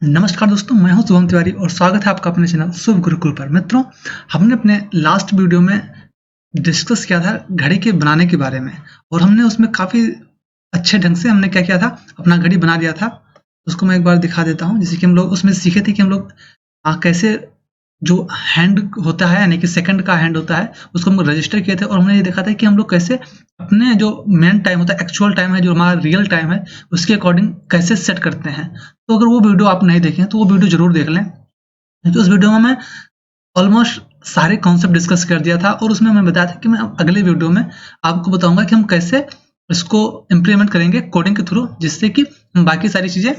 नमस्कार दोस्तों, मैं हूं शुभम तिवारी और स्वागत है आपका अपने चैनल शुभ गुरुकुल पर। मित्रों, हमने अपने लास्ट वीडियो में डिस्कस किया था घड़ी के बनाने के बारे में और हमने उसमें काफ़ी अच्छे ढंग से हमने क्या किया था, अपना घड़ी बना दिया था। उसको मैं एक बार दिखा देता हूं। जैसे कि हम लोग उसमें सीखे थे कि हम लोग कैसे जो हैंड होता है यानी कि सेकंड का हैंड होता है उसको हम लोग रजिस्टर किए थे और हमने ये देखा था कि हम लोग कैसे अपने जो मेन टाइम होता है, एक्चुअल टाइम है, जो हमारा रियल टाइम है, उसके अकॉर्डिंग कैसे सेट करते हैं। तो अगर वो वीडियो आप नहीं देखें तो वो वीडियो जरूर देख लें, क्योंकि उस वीडियो में मैं ऑलमोस्ट सारे कॉन्सेप्ट डिस्कस कर दिया था और उसमें मैं बताया था कि मैं अगले वीडियो में आपको बताऊंगा कि हम कैसे इसको इम्प्लीमेंट करेंगे कोडिंग के थ्रू, जिससे कि हम बाकी सारी चीजें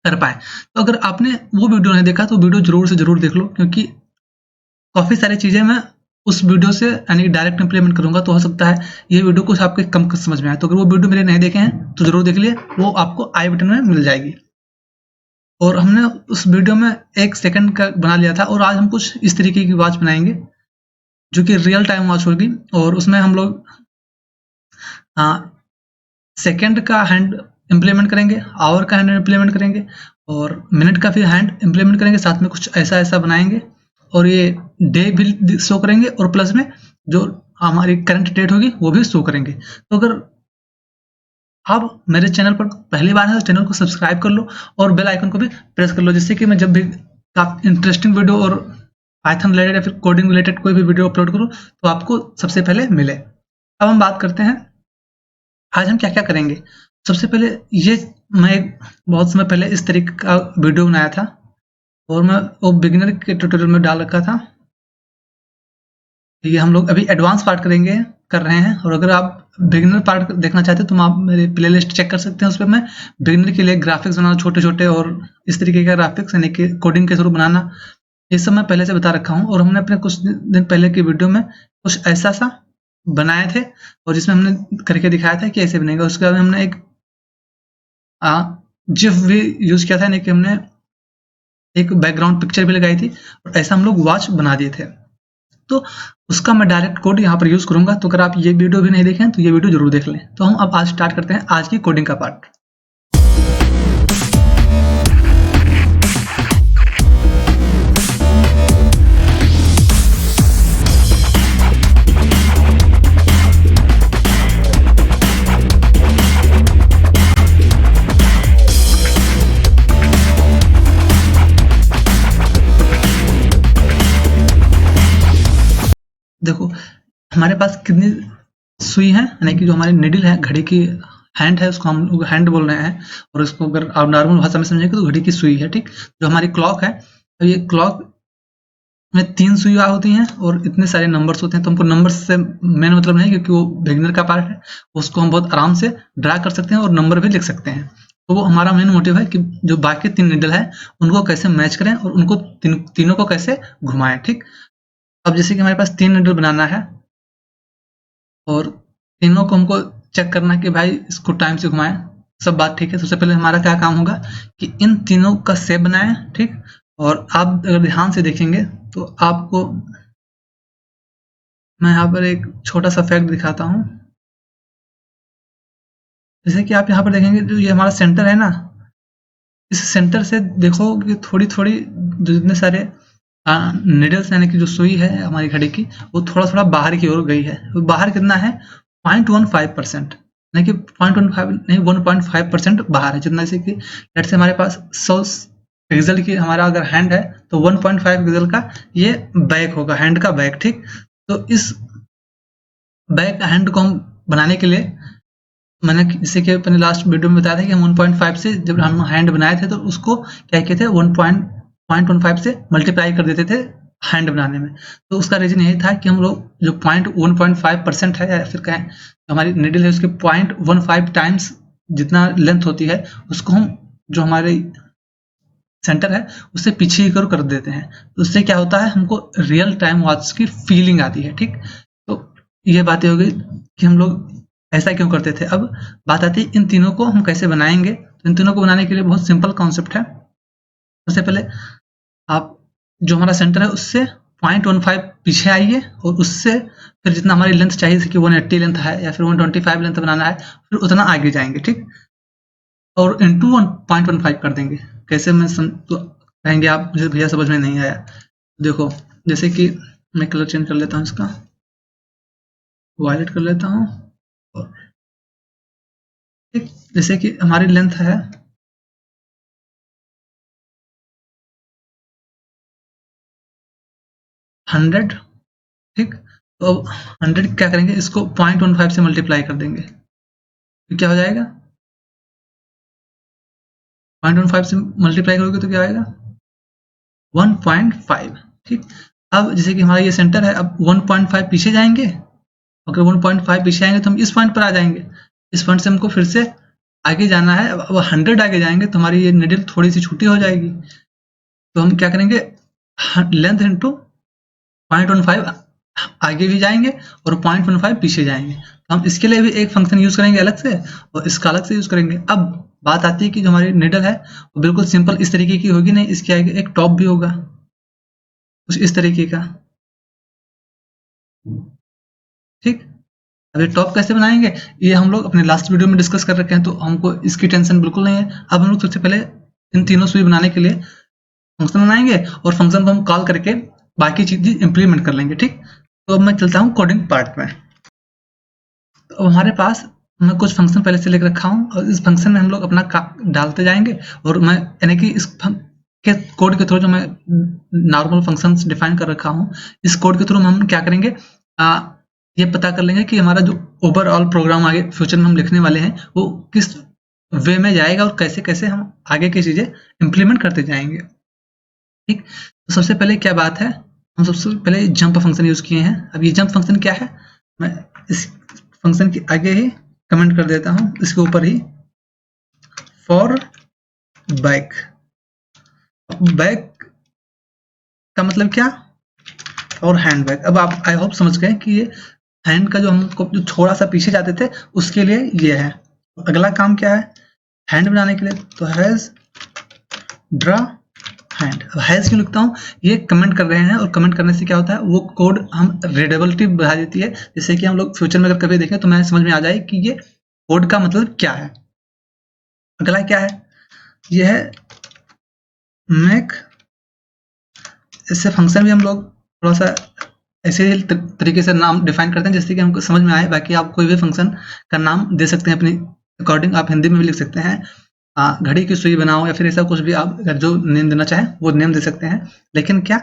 कर पाए। तो अगर आपने वो वीडियो नहीं देखा तो वीडियो जरूर से जरूर देख लो, क्योंकि काफी सारी चीजें मैं उस वीडियो से यानी डायरेक्ट इम्प्लीमेंट करूंगा। तो हो सकता है ये वीडियो कुछ आपके कम समझ में आए। तो अगर वो वीडियो मेरे नहीं देखे हैं तो जरूर देख लिए, वो आपको आई बटन में मिल जाएगी। और हमने उस वीडियो में 1 सेकंड का बना लिया था और आज हम कुछ इस तरीके की वॉच बनाएंगे जो कि रियल टाइम वॉच होगी। और उसमें हम लोग सेकंड का हैंड इम्प्लीमेंट करेंगे, आवर का हैंड इम्प्लीमेंट करेंगे और मिनट का भी हैंड इम्प्लीमेंट करेंगे। साथ में कुछ ऐसा ऐसा बनाएंगे और ये डे भी शो करेंगे और प्लस में जो हमारी करंट डेट होगी वो भी शो करेंगे। तो अगर आप मेरे चैनल पर पहली बार है तो चैनल को सब्सक्राइब कर लो और बेल आइकन को भी प्रेस कर लो, जिससे कि मैं जब भी काफी इंटरेस्टिंग वीडियो और पाइथन रिलेटेड या फिर कोडिंग रिलेटेड कोई भी वीडियो अपलोड करूँ तो आपको सबसे पहले मिले। अब हम बात करते हैं आज हम क्या क्या करेंगे। सबसे पहले ये मैं बहुत समय पहले इस तरीके का वीडियो बनाया था और मैं वो बिगिनर के ट्यूटोरियल में डाल रखा था। ये हम लोग अभी एडवांस पार्ट कर रहे हैं और अगर आप बिगिनर पार्ट देखना चाहते हैं तो आप मेरे प्लेलिस्ट चेक कर सकते हैं। उस पर मैं बिगिनर के लिए ग्राफिक्स बनाना, छोटे छोटे और इस तरीके का ग्राफिक्स यानी कि कोडिंग के थ्रू बनाना, ये सब मैं पहले से बता रखा हूँ। और हमने अपने कुछ दिन पहले की वीडियो में कुछ ऐसा सा बनाए थे और जिसमें हमने करके दिखाया था कि ऐसे बनेगा। उसके बाद हमने एक जिफ भी यूज किया था, यानी कि हमने एक बैकग्राउंड पिक्चर भी लगाई थी और ऐसा हम लोग वॉच बना दिए थे। तो उसका मैं डायरेक्ट कोड यहाँ पर यूज करूंगा। तो अगर आप ये वीडियो भी नहीं देखें तो ये वीडियो जरूर देख लें। तो हम अब आज स्टार्ट करते हैं आज की कोडिंग का पार्ट। देखो हमारे पास कितनी सुई है, यानी कि जो हमारी निडल है, घड़ी की हैंड है, उसको हम लोग हैंड बोल रहे हैं। और उसको अगर आप नॉर्मल भाषा में समझेंगे तो घड़ी की सुई है, ठीक। जो हमारी क्लॉक है, तो ये क्लॉक में 3 सुइयां होती हैं और इतने सारे नंबर्स होते हैं। तो हमको नंबर्स से मेन मतलब नहीं, क्योंकि वो बिगिनर का पार्ट है, उसको हम बहुत आराम से ड्रा कर सकते हैं और नंबर भी लिख सकते हैं। तो वो हमारा मेन मोटिव है कि जो बाकी 3 निडल है उनको कैसे मैच करें और उनको तीनों को कैसे घुमाएं, ठीक। अब जैसे कि हमारे पास 3 निडल बनाना है और तीनों को हमको चेक करना है कि भाई इसको टाइम से घुमाएं, सब बात ठीक है। सबसे पहले हमारा क्या काम होगा कि इन तीनों का शेप बनाएं, ठीक। और आप अगर ध्यान से देखेंगे तो आपको मैं यहाँ पर एक छोटा सा फैक्ट दिखाता हूँ। जैसे कि आप यहाँ पर देखेंगे जो ये हमारा सेंटर है ना, इस सेंटर से देखो कि थोड़ी थोड़ी जितने सारे निडल्स यानी कि जो सुई है हमारी घड़ी की, वो थोड़ा थोड़ा बाहर की ओर गई है। तो बाहर कितना है? 0.15%, नहीं कि 0.15 नहीं, 1.5% बाहर है। जितना जैसे कि लेट से हमारे पास 100 पिक्सल की हमारा अगर हैंड है तो 1.5 पिक्सल का ये बैक होगा, हैंड का बैक, ठीक। तो इस बैक हैंड को हम बनाने के लिए मैंने जैसे कि अपने लास्ट वीडियो में बताया था कि हम 1.5 से जब हम हैंड बनाए थे तो उसको क्या किए थे, 1.15 से मल्टीप्लाई कर देते थे हैंड बनाने में। तो उसका रीजन यही था कि हम लोग जो 1.5% है या फिर कहें हमारी निडल है उसके 0.15 टाइम्स जितना लेंथ होती है उसको हम जो हमारे सेंटर है उससे पीछे की ओर कर देते हैं। तो उससे क्या होता है, हमको रियल टाइम वॉच की फीलिंग आती है, ठीक। तो ये बातें हो गई कि हम लोग ऐसा क्यों करते थे। अब बात आती है इन तीनों को हम कैसे बनाएंगे। तो इन तीनों को बनाने के लिए बहुत सिंपल कॉन्सेप्ट है। सबसे पहले आप जो हमारा सेंटर है उससे 0.15 पीछे आइए और उससे फिर जितना हमारी लेंथ चाहिए, जैसे कि 180 लेंथ है या फिर 125 लेंथ बनाना है, फिर उतना आगे जाएंगे, ठीक। और इंटू 1.15 कर देंगे। कैसे मैं तो कहेंगे आप मुझे भैया समझ में नहीं आया। देखो जैसे कि मैं कलर चेंज कर लेता हूँ, इसका वायलेट कर लेता हूँ। और ठीक, जैसे कि हमारी लेंथ है 100, ठीक। तो अब 100 क्या करेंगे, इसको 0.15 से मल्टीप्लाई कर देंगे, तो क्या हो जाएगा, 0.15 से मल्टीप्लाई करोगे तो क्या आएगा 1.5, ठीक। अब जैसे कि हमारा ये सेंटर है, अब 1.5 पीछे जाएंगे, अगर 1.5 पीछे आएंगे तो हम इस पॉइंट पर आ जाएंगे। इस पॉइंट से हमको फिर से आगे जाना है। अब 100 आगे जाएंगे तो हमारी ये निडल थोड़ी सी छोटी हो जाएगी, तो हम क्या करेंगे, लेंथ इंटू 0.15 आगे भी जाएंगे और 0.15 पीछे जाएंगे। तो हम इसके लिए भी एक फंक्शन यूज करेंगे अलग से, और इसका अलग से यूज करेंगे। अब बात आती है कि जो हमारी निडल है वो बिल्कुल सिंपल इस तरीके की होगी नहीं, इसके आगे एक टॉप भी होगा कुछ इस तरीके का, ठीक। अब ये टॉप कैसे बनाएंगे, ये हम लोग अपने लास्ट वीडियो में डिस्कस कर रखे हैं, तो हमको इसकी टेंशन बिल्कुल नहीं है। अब हम लोग सबसे पहले इन तीनों सुई बनाने के लिए फंक्शन बनाएंगे और फंक्शन को हम कॉल करके बाकी चीजें इंप्लीमेंट कर लेंगे, ठीक। तो अब मैं चलता हूँ कोडिंग पार्ट में। तो हमारे पास मैं कुछ फंक्शन पहले से लेकर रखा हूँ, और इस फंक्शन में हम लोग अपना डालते जाएंगे। और मैं यानी कि इस के कोड के थ्रू जो मैं नॉर्मल फंक्शंस डिफाइन कर रखा हूँ, इस कोड के थ्रू हम क्या करेंगे, ये पता कर लेंगे कि हमारा जो ओवरऑल प्रोग्राम आगे फ्यूचर में हम लिखने वाले हैं वो किस वे में जाएगा और कैसे कैसे हम आगे की चीजें इंप्लीमेंट करते जाएंगे, ठीक। तो सबसे पहले क्या बात है, हम सबसे पहले जंप फंक्शन यूज किए हैं। अब ये जंप फंक्शन क्या है, मैं इस फंक्शन के आगे ही कमेंट कर देता हूं, इसके ऊपर ही फॉर बैक। बैक का मतलब क्या, और हैंड बैक। अब आप आई होप समझ गए कि ये हैंड का जो हमको जो थोड़ा सा पीछे जाते थे उसके लिए ये है। अगला काम क्या है हैंड बनाने के लिए, तो हैज ड्रा हैंड। अब हैज क्यों लिखता हूँ, ये कमेंट कर रहे हैं, और कमेंट करने से क्या होता है वो कोड हम रीडेबिलिटी बढ़ा देती है, जिससे कि हम लोग फ्यूचर में अगर कभी देखें तो मैं समझ में आ जाए कि ये कोड का मतलब क्या है। अगला क्या है, ये है मेक। इससे फंक्शन भी हम लोग थोड़ा सा ऐसे ही तरीके से नाम डिफाइन करते हैं जिससे कि हमको समझ में आए। बाकी आप कोई भी फंक्शन का नाम दे सकते हैं अपनी अकॉर्डिंग, आप हिंदी में भी लिख सकते हैं, घड़ी की सुई बनाओ या फिर ऐसा कुछ भी आप अगर जो नेम देना चाहें वो नेम दे सकते हैं। लेकिन क्या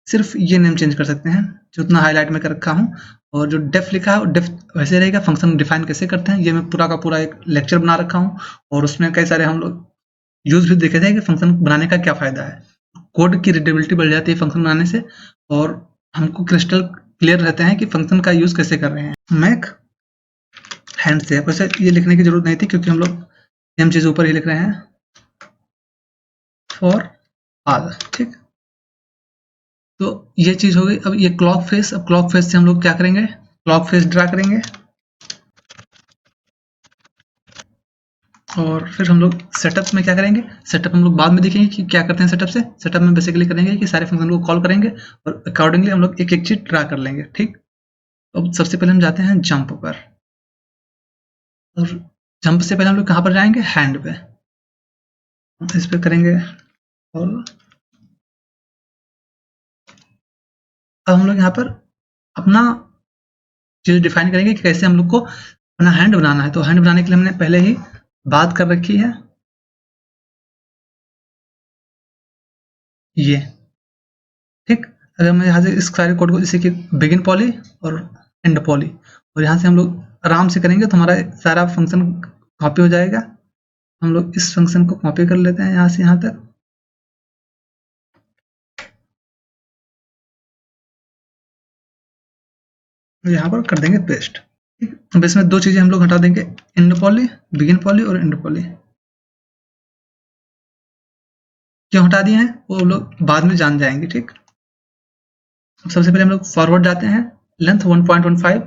सिर्फ ये नेम चेंज कर सकते हैं जो उतना हाईलाइट में कर रखा हूँ। और जो डेफ लिखा है वो डेफ वैसे रहेगा। फंक्शन डिफाइन कैसे करते हैं ये मैं पूरा का पूरा एक लेक्चर बना रखा हूँ, और उसमें कई सारे हम लोग यूज भी देखे थे कि फंक्शन बनाने का क्या फायदा है। कोड की रीडेबिलिटी बढ़ जाती है फंक्शन बनाने से, और हमको क्रिस्टल क्लियर रहते हैं कि फंक्शन का यूज कैसे कर रहे हैं। मैक हैंड से वैसे ये लिखने की जरूरत नहीं थी क्योंकि हम लोग सेम चीज ऊपर ही लिख रहे हैं, फॉर ऑल, ठीक। तो ये चीज हो गई। अब ये क्लॉक फेस, अब क्लॉक फेस से हम लोग क्या करेंगे, क्लॉक फेस ड्रा करेंगे, और फिर हम लोग सेटअप में क्या करेंगे, सेटअप हम लोग बाद में देखेंगे कि क्या करते हैं सेटअप से। सेटअप में बेसिकली करेंगे कि सारे फंक्शन को कॉल करेंगे और अकॉर्डिंगली हम लोग एक एक चीज ड्रा कर लेंगे, ठीक। अब सबसे पहले हम जाते हैं जंप पर, और जंप से पहले हम लोग कहाँ पर जाएंगे, हैंड पे, इस पे करेंगे। और अब हम लोग यहाँ पर अपना चीज डिफाइन करेंगे कि कैसे हम लोग को अपना हैंड बनाना है। तो हैंड बनाने के लिए हमने पहले ही बात कर रखी है ये, ठीक। अगर मैं यहाँ से इस सारे कोड को जैसे कि बिगिन पॉली और एंड पॉली, और यहाँ से हम लोग आराम से करेंगे तो हमारा सारा फंक्शन कॉपी हो जाएगा। हम लोग इस फंक्शन को कॉपी कर लेते हैं यहाँ से यहाँ तक, यहाँ पर कर देंगे पेस्ट, ठीक। अब इसमें दो चीजें हम लोग हटा देंगे, एंड पॉली, बिगिन पॉली और एंड पॉली। क्यों हटा दिए हैं वो लोग बाद में जान जाएंगे, ठीक। सबसे पहले हम लोग फॉरवर्ड जाते हैं, लेंथ 1.15,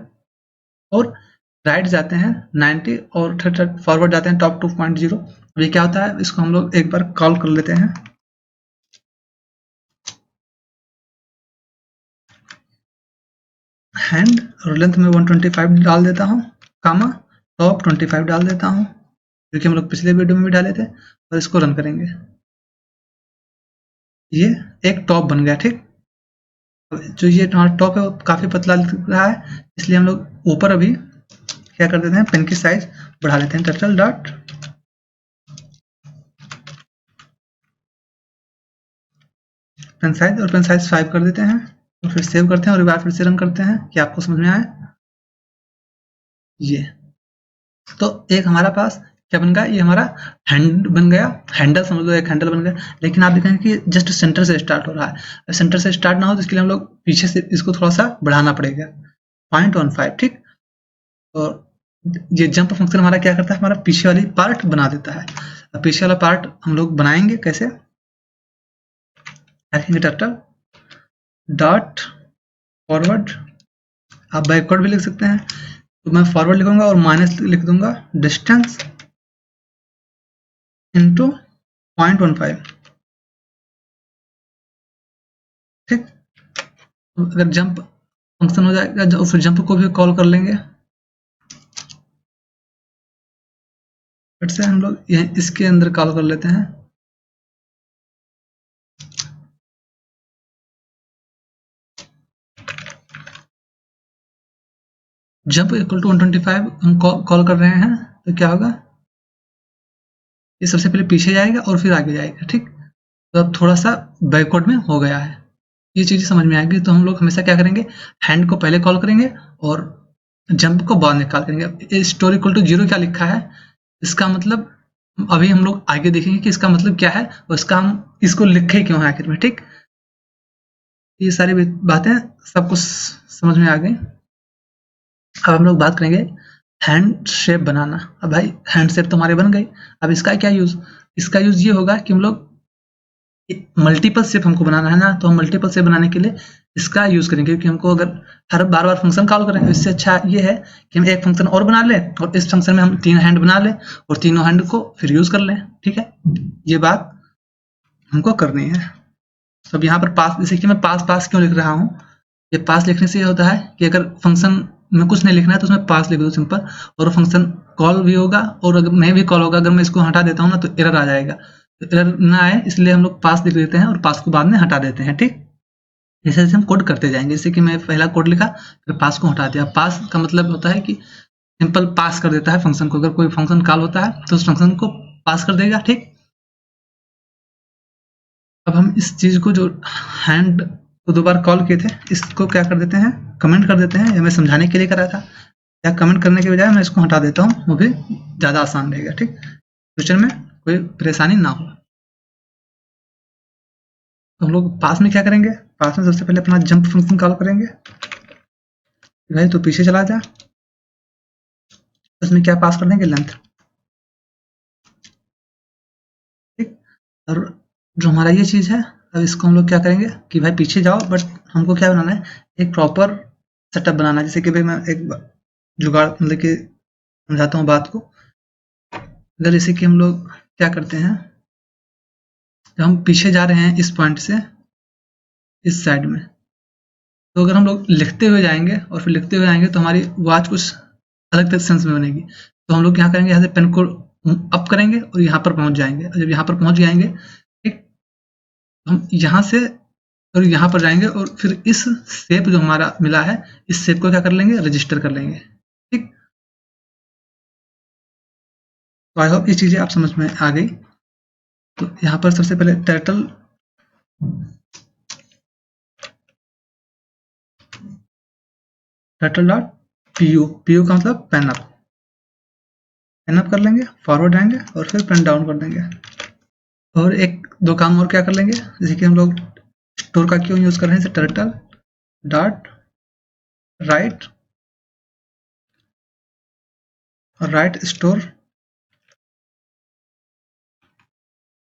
और राइट जाते हैं 90, और फॉरवर्ड जाते हैं टॉप 2.0। अब ये क्या होता है, इसको हम लोग एक बार कॉल कर लेते हैं, हैंड, और लेंथ में 125 डाल देता हूँ, कामा टॉप 25 डाल देता हूँ, जो कि हम लोग पिछले वीडियो में भी डाले थे, और इसको रन करेंगे। ये एक टॉप बन गया, ठीक। जो ये हमारा टॉप है वो काफी पतला दिख रहा है, इसलिए हम लोग ऊपर अभी क्या कर देते हैं, पेन की साइज बढ़ा लेते हैं। टर्टल डॉट पेन साइज, और पेन साइज 5 कर देते हैं, और फिर सेव करते हैं और एक बार फिर से रन करते हैं कि आपको समझ में आए। ये तो एक हमारा पास क्या बन गया, ये हमारा हैंड बन गया, हैंडल समझ लो, एक हैंडल बन गया। लेकिन आप देखेंगे कि जस्ट सेंटर से स्टार्ट हो रहा है। सेंटर से स्टार्ट ना हो तो इसके लिए हम लोग पीछे से इसको थोड़ा सा बढ़ाना पड़ेगा, 0.15, ठीक। और ये जंप फंक्शन हमारा क्या करता है, हमारा पीछे वाली पार्ट बना देता है। अब पीछे वाला पार्ट हम लोग बनाएंगे कैसे, लिखेंगे टर्टल डॉट फॉरवर्ड, आप बैकवर्ड भी लिख सकते हैं, तो मैं फॉरवर्ड लिखूंगा और माइनस लिख दूंगा डिस्टेंस इंटू 0.15, ठीक। अगर जंप फंक्शन हो जाएगा, फिर जंप को भी कॉल कर लेंगे। फिर से हम लोग इसके अंदर कॉल कर लेते हैं। जंप इक्वल टू 125 हम कॉल कर रहे हैं, तो क्या होगा, ये सबसे पहले पीछे जाएगा और फिर आगे जाएगा, ठीक। तो अब थोड़ा सा बैकवर्ड में हो गया है, ये चीज़ समझ में आएगी। तो हम लोग हमेशा क्या करेंगे, हैंड को पहले कॉल करेंगे और जंप को बाद में कॉल करेंगे। स्टोर इक्वल टू 0 क्या लिखा है, इसका मतलब अभी हम लोग आगे देखेंगे कि इसका मतलब क्या है, और इसका हम इसको लिखे क्यों है आखिर में, ठीक। ये सारी बातें सब कुछ समझ में आ गई। अब हम लोग बात करेंगे हैंड शेप बनाना। अब भाई हैंड शेप तो हमारे बन गई, अब इसका क्या यूज, इसका यूज ये होगा कि हम लोग मल्टीपल शेप हमको बनाना है ना, तो हम मल्टीपल शेप बनाने के लिए इसका यूज करेंगे, क्योंकि हमको अगर हर बार बार फंक्शन कॉल करेंगे, इससे अच्छा ये है कि हम एक फंक्शन और बना लें और इस फंक्शन में हम 3 हैंड बना लें और तीनों हैंड को फिर यूज कर लें, ठीक है। ये बात हमको करनी है। तो अब यहाँ पर पास, जैसे कि मैं पास पास क्यों लिख रहा हूँ, ये पास लिखने से ये होता है कि अगर फंक्शन में कुछ नहीं लिखना है तो उसमें पास लिख दो सिंपल, और फंक्शन कॉल भी होगा, और अगर नहीं भी कॉल होगा, अगर मैं इसको हटा देता हूँ ना तो एरर आ जाएगा। तो एरर ना आए इसलिए हम लोग पास लिख देते हैं और पास को बाद में हटा देते हैं, ठीक। जैसे जैसे हम कोड करते जाएंगे, जैसे कि मैं पहला कोड लिखा फिर पास को हटा दिया। पास का मतलब होता है कि सिंपल पास कर देता है फंक्शन को, अगर कोई फंक्शन कॉल होता है तो उस फंक्शन को पास कर देगा, ठीक। अब हम इस चीज को जो हैंड को 2 बार कॉल किए थे, इसको क्या कर देते हैं, कमेंट कर देते हैं। ये मैं समझाने के लिए करा था, या कमेंट करने के बजाय मैं इसको हटा देता हूँ, वो भी ज़्यादा आसान रहेगा, ठीक। फ्यूचर में कोई परेशानी ना हो। तो हम लोग पास में क्या करेंगे, पास में सबसे पहले अपना जंप फंक्शन कॉल करेंगे। भाई तो पीछे चला जा, उसमें क्या पास कर देंगे, लेंथ, ठीक। और जो हमारा ये चीज़ है, अब इसको हम लोग क्या करेंगे कि भाई पीछे जाओ, बट हमको क्या बनाना है, एक प्रॉपर सेटअप बनाना है। जैसे कि भाई मैं एक जुगाड़ मतलब कि समझाता हूँ बात को। अगर जैसे कि हम लोग क्या करते हैं, जब हम पीछे जा रहे हैं इस पॉइंट से इस साइड में, तो अगर हम लोग लिखते हुए जाएंगे और फिर लिखते हुए आएंगे तो हमारी वॉच कुछ अलग तरह सेंस में बनेगी। तो हम लोग क्या करेंगे, यहाँ से पेन को अप करेंगे और यहाँ पर पहुंच जाएंगे, और जब यहाँ पर पहुंच जाएंगे, ठीक, हम यहाँ से और यहाँ पर जाएंगे और फिर इस शेप जो हमारा मिला है, इस शेप को क्या कर लेंगे, रजिस्टर कर लेंगे, ठीक। तो आई होप ये चीजें आप समझ में आ गई। तो यहाँ पर सबसे पहले टर्टल डॉट पीयू, पीयू का मतलब पेन अप, पेन अप कर लेंगे, फॉरवर्ड जाएंगे और फिर पेन डाउन कर देंगे। और एक दो काम और क्या कर लेंगे, जैसे कि हम लोग स्टोर का क्यों यूज कर रहे हैं, जैसे टर्टल डॉट राइट, और राइट स्टोर,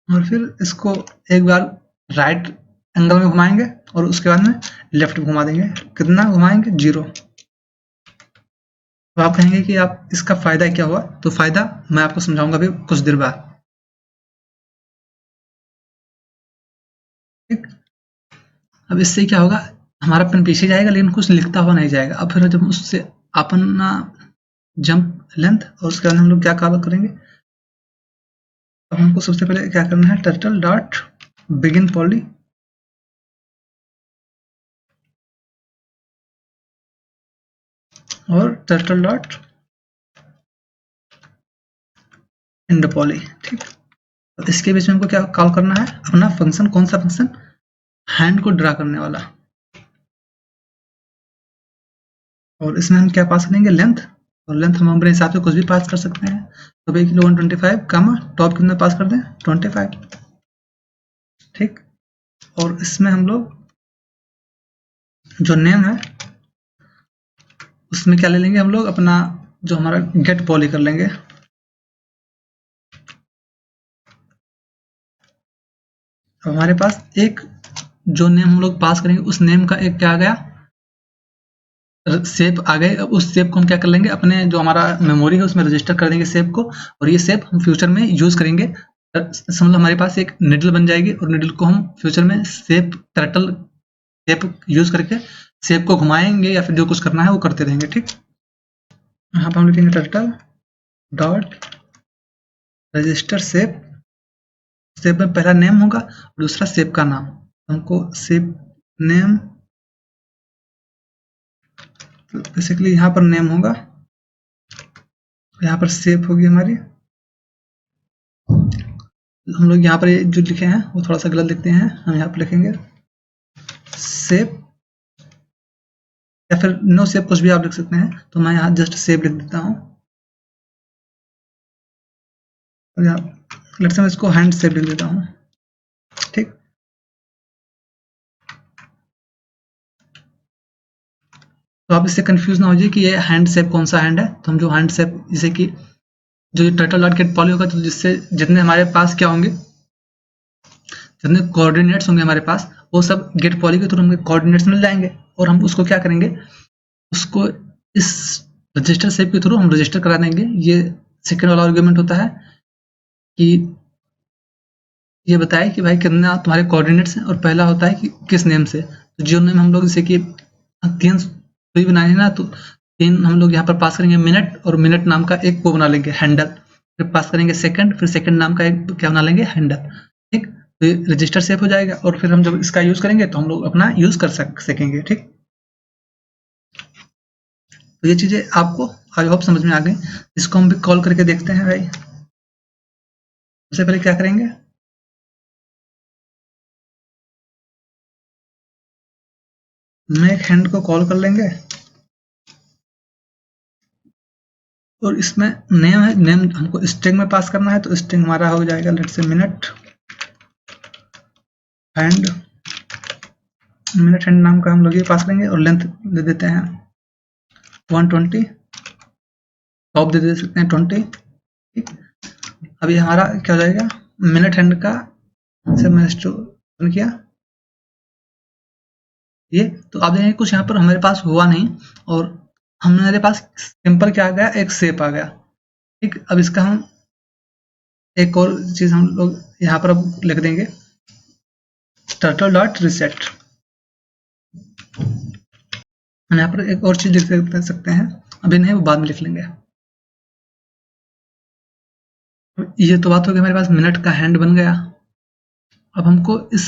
और फिर इसको एक बार राइट एंगल में घुमाएंगे और उसके बाद में लेफ्ट में घुमा देंगे। कितना घुमाएंगे, 0। तो आप कहेंगे कि आप इसका फायदा क्या हुआ, तो फायदा मैं आपको समझाऊंगा अभी कुछ देर बाद, ठीक। अब इससे क्या होगा, हमारा पेन पीछे जाएगा लेकिन कुछ लिखता हुआ नहीं जाएगा। अब फिर जब उससे अपना जंप लेंथ और उसके बाद हम लोग क्या कॉल करेंगे, अब हमको सबसे पहले क्या करना है, टर्टल डॉट बिगिन पॉली और टर्टल डॉट एंड पॉली। ठीक, तो इसके बीच में हमको क्या कॉल करना है, अपना फंक्शन। कौन सा फंक्शन, हैंड को ड्रा करने वाला। और इसमें हम क्या पास करेंगे, लेंथ। और लेंथ हम अपने हिसाब से कुछ भी पास कर सकते हैं। तो भाई किलो 125 कामा टॉप कितना पास कर दें, 25। ठीक, और इसमें हम लोग जो नेम है उसमें क्या ले लेंगे हम लोग, अपना जो हमारा गेट पॉली कर लेंगे। अब हमारे पास एक जो नेम हम लोग पास करेंगे उस नेम का एक क्या आ गया, सेव आ गए। अब उस सेव को हम क्या कर लेंगे, अपने जो हमारा मेमोरी है उसमें रजिस्टर कर देंगे सेव को। और ये सेव हम फ्यूचर में यूज करेंगे। समझ लो हमारे पास एक निडल बन जाएगी और निडल को हम फ्यूचर में सेव टर्टल सेव यूज करके सेव को घुमाएंगे या फिर जो कुछ करना है वो करते रहेंगे। ठीक, यहाँ पर हम लिखेंगे turtle dot register save. Save में पहला नेम होगा और दूसरा सेव का नाम। हमको सेव नेम, तो बेसिकली यहाँ पर नेम होगा, यहाँ पर सेव होगी हमारी। हम लोग यहाँ पर जो लिखे हैं वो थोड़ा सा गलत लिखते हैं, हम यहाँ पर लिखेंगे सेव या फिर नो सेव, कुछ भी आप लिख सकते हैं। तो मैं यहाँ जस्ट सेव लिख देता हूँ और यहाँ लेट्स से मैं इसको हैंड सेव लिख देता हूँ। ठीक, तो आप इससे कंफ्यूज ना हो जाइए कि ये हैंड सेव कौन सा हैंड है। तो हम जो हैंड सेव, जैसे कि जो टर्टल डॉट गेट पॉली होगा, तो जिससे जितने हमारे पास क्या होंगे, जितने कोऑर्डिनेट्स होंगे हमारे पास, वो सब गेट पॉली के थ्रू हमें कोऑर्डिनेट्स मिल जाएंगे। और हम उसको क्या करेंगे, उसको इस रजिस्टर सेव के थ्रू हम रजिस्टर करा देंगे। ये सेकंड वाला आर्गुमेंट होता है कि ये बताए कि भाई कितना तुम्हारे कोऑर्डिनेट्स हैं, और पहला होता है कि किस नेम से। तो जो नेम हम लोग जैसे कि 3 सुई बनानी है ना, तो 3 हम लोग यहाँ पर पास करेंगे मिनट, और मिनट नाम का एक वो बना लेंगे हैंडल। फिर पास करेंगे सेकंड, फिर सेकंड नाम का एक क्या बना लेंगे, हैंडल। ठीक, तो ये रजिस्टर सेव हो जाएगा और फिर हम जब इसका यूज करेंगे तो हम लोग अपना यूज कर सकेंगे। ठीक, तो ये चीजें आपको आई होप समझ में आ गई। इसको हम भी कॉल करके देखते हैं भाई। सबसे पहले क्या करेंगे, मेक हैंड को कॉल कर लेंगे और इसमें नेम है, नेम हमको स्ट्रिंग में पास करना है। तो स्ट्रिंग हमारा हो जाएगा let's say minute hand. Minute hand नाम का हम लोग ये पास करेंगे और लेंथ दे देते हैं 120, टॉप दे सकते हैं 20। ठीक, अभी हमारा क्या हो जाएगा, मिनट हैंड का से मैं स्टोर किया ये। तो आप देखेंगे कुछ यहाँ पर हमारे पास हुआ नहीं और हमारे पास सिंपल क्या आ गया, एक शेप आ गया। ठीक, अब इसका हम एक और चीज हम लोग यहाँ पर अब लिख देंगे, टर्टल डॉट रिसेट। हम यहाँ पर एक और चीज लिख सकते हैं, अभी नहीं वो बाद में लिख लेंगे। ये तो बात हो गई, हमारे पास मिनट का हैंड बन गया। अब हमको इस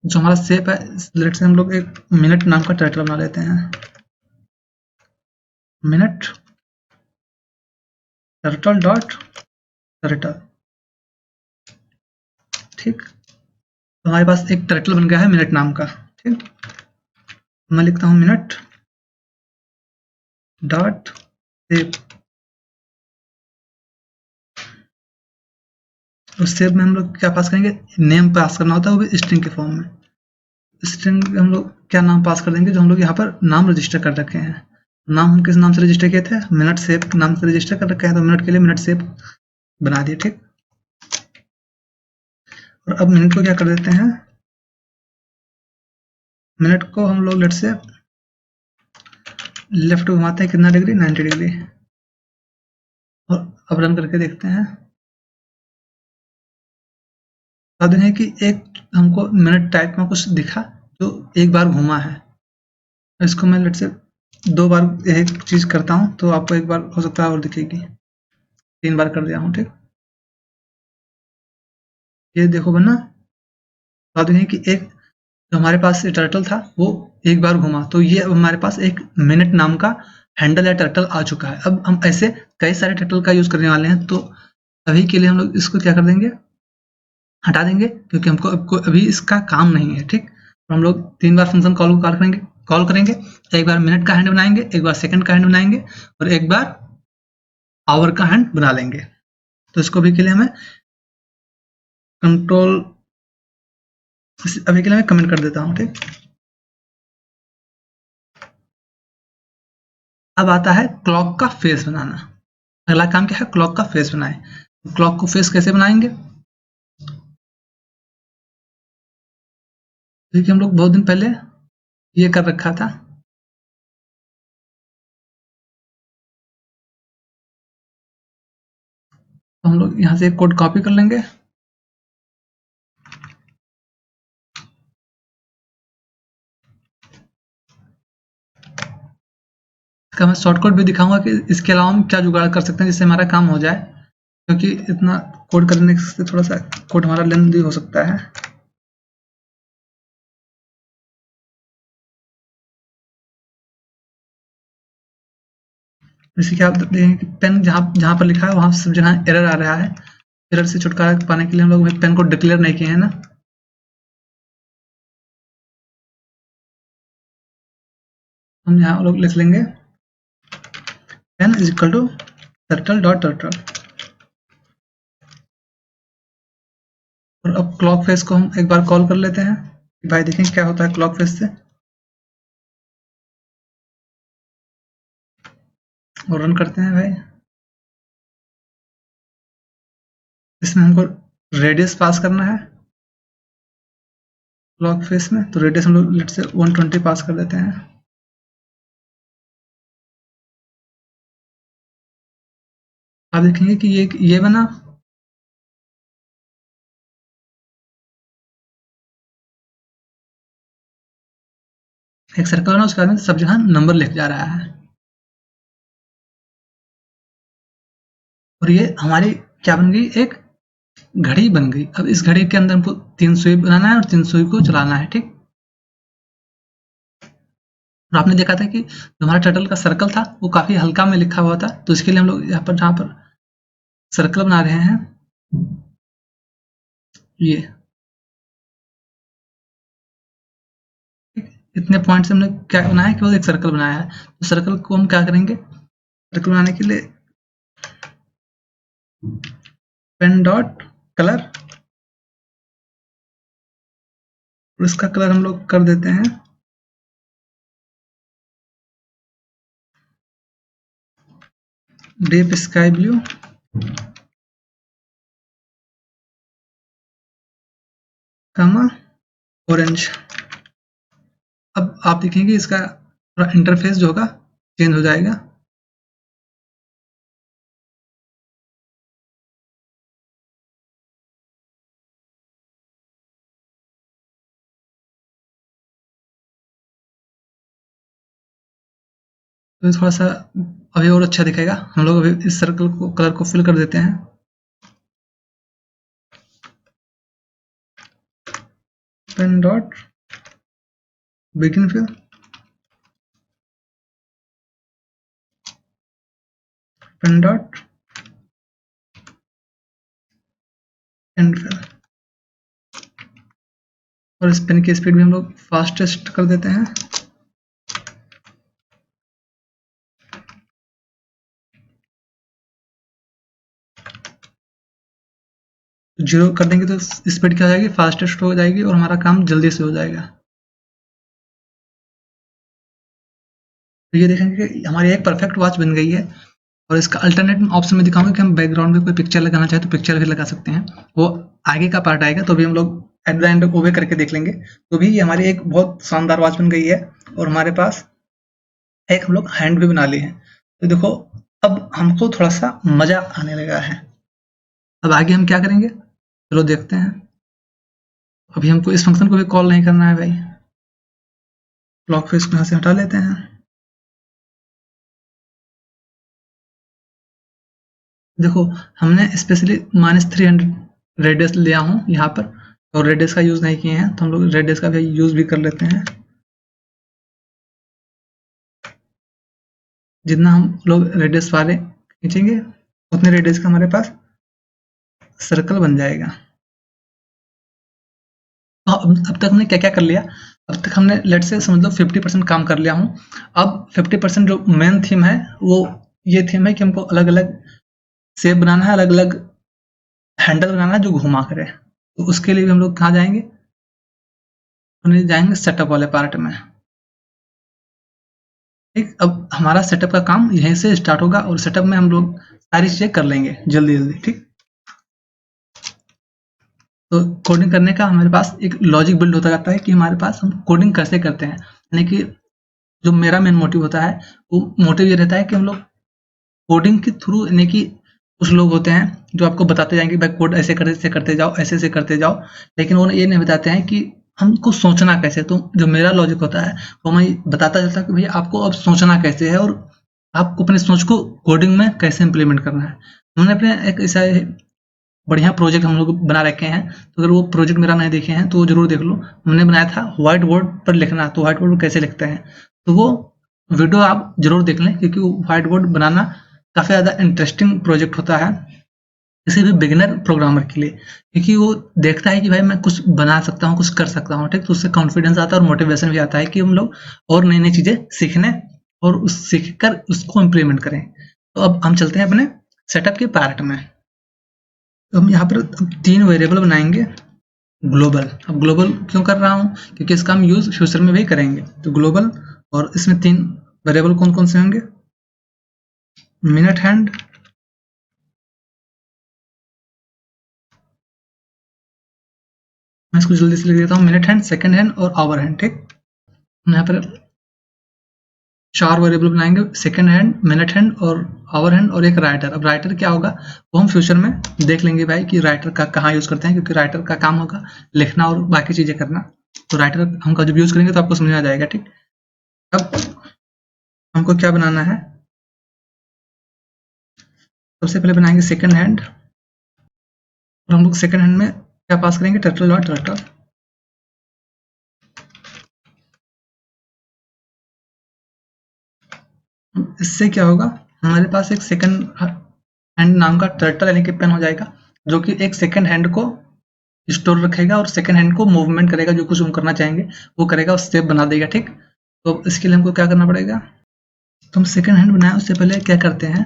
जो हमारा शेप है, लेट से हम लोग एक मिनट नाम का टर्टल बना लेते हैं। Minute turtle dot turtle. ठीक, तो हमारे पास एक टर्टल बन गया है मिनट नाम का। ठीक, मैं लिखता हूं मिनट डॉट सेव। उस सेव में हम लोग क्या पास करेंगे, नेम पास करना होता है, वो भी स्ट्रिंग के फॉर्म में। स्ट्रिंग हम लोग क्या नाम पास कर देंगे, जो हम लोग यहाँ पर नाम रजिस्टर कर रखे हैं। नाम हम किस नाम से रजिस्टर किए थे, मिनट सेव नाम से रजिस्टर कर रखे हैं, तो मिनट के लिए मिनट सेव बना दिए। ठीक, और अब मिनट को क्या कर देते हैं, मिनट को हम लोग लेट से लेफ्ट घुमाते हैं, कितना डिग्री, 90 डिग्री। और अब रन करके देखते हैं, बता देंगे कि एक हमको मिनट टाइप में कुछ दिखा जो एक बार घूमा है। इसको मैं लेट से 2 बार एक चीज करता हूँ तो आपको एक बार हो सकता है और दिखेगी, 3 बार कर दिया हूँ। ठीक, ये देखो बना, तो आप देखेंगे कि एक जो हमारे पास टर्टल था वो एक बार घूमा, तो ये अब हमारे पास एक मिनट नाम का हैंडल या टर्टल आ चुका है। अब हम ऐसे कई सारे टर्टल का यूज करने वाले हैं, तो अभी के लिए हम लोग इसको क्या कर देंगे, हटा देंगे, क्योंकि हमको अभी इसका काम नहीं है। ठीक, तो हम लोग 3 बार फंक्शन कॉल करेंगे। एक बार मिनट का हैंड बनाएंगे, एक बार सेकंड का हैंड बनाएंगे, और एक बार आवर का हैंड बना लेंगे। तो इसको अभी के लिए हमें कंट्रोल, अभी के लिए मैं कमेंट कर देता हूँ। ठीक, अब आता है क्लॉक का फेस बनाना। अगला काम क्या है, क्लॉक का फेस बनाएं। क्लॉक को फेस कैसे बनाएंगे, क्योंकि हम लोग बहुत दिन पहले ये कर रखा था। तो हम लोग यहाँ से एक कोड कॉपी कर लेंगे। इसका मैं शॉर्टकट भी दिखाऊंगा कि इसके अलावा हम क्या जुगाड़ कर सकते हैं जिससे हमारा काम हो जाए, क्योंकि इतना कोड करने से थोड़ा सा कोड हमारा लेंथी हो सकता है। जैसे कि आप देखेंगे कि पेन जहाँ जहाँ पर लिखा है वहां सब जगह एरर आ रहा है। एरर से छुटकारा पाने के लिए हम लोग पेन को डिक्लेयर नहीं किए हैं ना। हम यहाँ लोग लिख लेंगे pen is equal to turtle dot turtle. और अब क्लॉक फेस को हम एक बार कॉल कर लेते हैं कि भाई देखें क्या होता है क्लॉक फेस से, और रन करते हैं भाई। इसमें हमको रेडियस पास करना है क्लॉक फेस में, तो रेडियस हम लोग लेट से 120 पास कर देते हैं। आप देखेंगे कि ये बना, एक सर्कल बना, उसके बाद में सब जगह नंबर लिख जा रहा है। और ये हमारी क्या बन गई, एक घड़ी बन गई। अब इस घड़ी के अंदर हमको 3 सुई बनाना है और 3 सुई को चलाना है। ठीक, और आपने देखा था कि जो हमारा टर्टल का सर्कल था वो काफी हल्का में लिखा हुआ था, तो इसके लिए हम लोग यहाँ पर जहाँ पर सर्कल बना रहे हैं, ये इतने पॉइंट से हमने क्या बनाया है, केवल एक सर्कल बनाया है। तो सर्कल को हम क्या करेंगे, सर्कल बनाने के लिए पेन डॉट कलर, और इसका कलर हम लोग कर देते हैं डीप स्काई ब्लू, कमा ऑरेंज। अब आप देखेंगे इसका थोड़ा इंटरफेस जो होगा चेंज हो जाएगा। तो थोड़ा सा अभी और अच्छा दिखेगा। हम लोग अभी इस सर्कल को कलर को फिल कर देते हैं। Pen dot begin fill, pen dot end fill, और इस पेन की स्पीड भी हम लोग फास्टेस्ट कर देते हैं। जीरो कर देंगे तो स्पीड क्या हो जाएगी, फास्टेस्ट हो जाएगी, और हमारा काम जल्दी से हो जाएगा। तो ये देखेंगे कि हमारी एक परफेक्ट वॉच बन गई है। और इसका अल्टरनेट ऑप्शन में दिखाऊंगा कि हम बैकग्राउंड में कोई पिक्चर लगाना चाहे तो पिक्चर भी लगा सकते हैं। वो आगे का पार्ट आएगा, तो भी हम लोग एट द एंड ओवे करके देख लेंगे। तो भी ये हमारी एक बहुत शानदार वॉच बन गई है, और हमारे पास एक हम लोग हैंड भी बना लिए हैं। तो देखो अब हमको थोड़ा सा मजा आने लगा है। अब आगे हम क्या करेंगे, चलो देखते हैं। अभी हमको इस फंक्शन को भी कॉल नहीं करना है भाई। क्लॉक फेस को यहाँ से हटा लेते हैं। देखो हमने स्पेशली -300 रेडियस लिया हूँ यहाँ पर, और रेडियस का यूज़ नहीं किए हैं तो हम लोग रेडियस का भी यूज़ भी कर लेते हैं। जितना हम लोग रेडियस वाले खींचेंगे उतने रेडियस का हमारे पास सर्कल बन जाएगा। तो अब तक हमने क्या क्या कर लिया, अब तक हमने लेट से समझ लो 50% काम कर लिया हूँ। अब 50% जो मेन थीम है वो ये थीम है कि हमको अलग अलग शेप बनाना है, अलग अलग हैंडल बनाना है जो घुमा करे। तो उसके लिए भी हम लोग कहाँ जाएंगे, हम जाएंगे सेटअप वाले पार्ट में। ठीक, अब हमारा सेटअप का काम यहीं से स्टार्ट होगा और सेटअप में हम लोग सारी चीजें कर लेंगे जल्दी जल्दी। ठीक, तो कोडिंग करने का हमारे पास एक लॉजिक बिल्ड होता जाता है कि हमारे पास हम कोडिंग कैसे करते हैं। यानी कि जो मेरा मेन मोटिव होता है वो मोटिव ये रहता है कि हम लोग कोडिंग के थ्रू, यानी कि कुछ लोग होते हैं जो आपको बताते जाएंगे भाई कोड ऐसे करते जाओ, ऐसे ऐसे करते जाओ, लेकिन वो ये नहीं बताते हैं कि हमको सोचना कैसे। तो जो मेरा लॉजिक होता है वो मैं बताता चलता कि भैया आपको अब सोचना कैसे है और आपको अपने सोच को कोडिंग में कैसे इम्प्लीमेंट करना है। हमने अपने एक ऐसा बढ़िया प्रोजेक्ट हम लोग बना रखे हैं, तो अगर वो प्रोजेक्ट मेरा नहीं देखे हैं तो जरूर देख लो। हमने बनाया था व्हाइट बोर्ड पर लिखना, तो व्हाइट बोर्ड पर कैसे लिखते हैं, तो वो वीडियो आप जरूर देख लें, क्योंकि वो व्हाइट बोर्ड बनाना काफ़ी ज़्यादा इंटरेस्टिंग प्रोजेक्ट होता है किसी भी बिगिनर प्रोग्रामर के लिए, क्योंकि वो देखता है कि भाई मैं कुछ बना सकता हूँ, कुछ कर सकता हूँ। ठीक, तो उससे कॉन्फिडेंस आता है और मोटिवेशन भी आता है कि हम लोग और नई नई चीज़ें सीखने और उस सीख कर उसको इम्प्लीमेंट करें। तो अब हम चलते हैं अपने सेटअप के पार्ट में। तो हम यहाँ पर 3 वेरिएबल बनाएंगे ग्लोबल। अब ग्लोबल क्यों कर रहा हूँ, क्योंकि इसका हम यूज़ फ्यूचर में भी करेंगे। तो ग्लोबल, और इसमें 3 वेरिएबल कौन कौन से होंगे, मिनट हैंड, मैं इसको जल्दी से लिख देता हूँ, मिनट हैंड, सेकंड हैंड और आवर हैंड। ठीक, हम यहाँ पर 4 वेरिएबल बनाएंगे, सेकंड हैंड, मिनट हैंड और आवर हैंड और एक राइटर। अब राइटर क्या होगा वो हम फ्यूचर में देख लेंगे भाई कि राइटर का कहाँ यूज़ करते हैं, क्योंकि राइटर का काम होगा लिखना और बाकी चीज़ें करना। तो राइटर हम जब यूज़ करेंगे तो आपको समझ में आ जाएगा। ठीक, अब हमको क्या बनाना है, सबसे पहले बनाएंगे सेकंड हैंड, और हम लोग सेकंड हैंड में क्या पास करेंगे, टर्टल डॉट टर्टल। इससे क्या होगा, हमारे पास एक सेकंड हैंड नाम का टर्टल यानी कि पेन हो जाएगा, जो कि एक सेकंड हैंड को स्टोर रखेगा और सेकंड हैंड को मूवमेंट करेगा, जो कुछ हम करना चाहेंगे वो करेगा और स्टेप बना देगा। ठीक, तो इसके लिए हमको क्या करना पड़ेगा, तो हम सेकंड हैंड बनाए उससे पहले क्या करते हैं,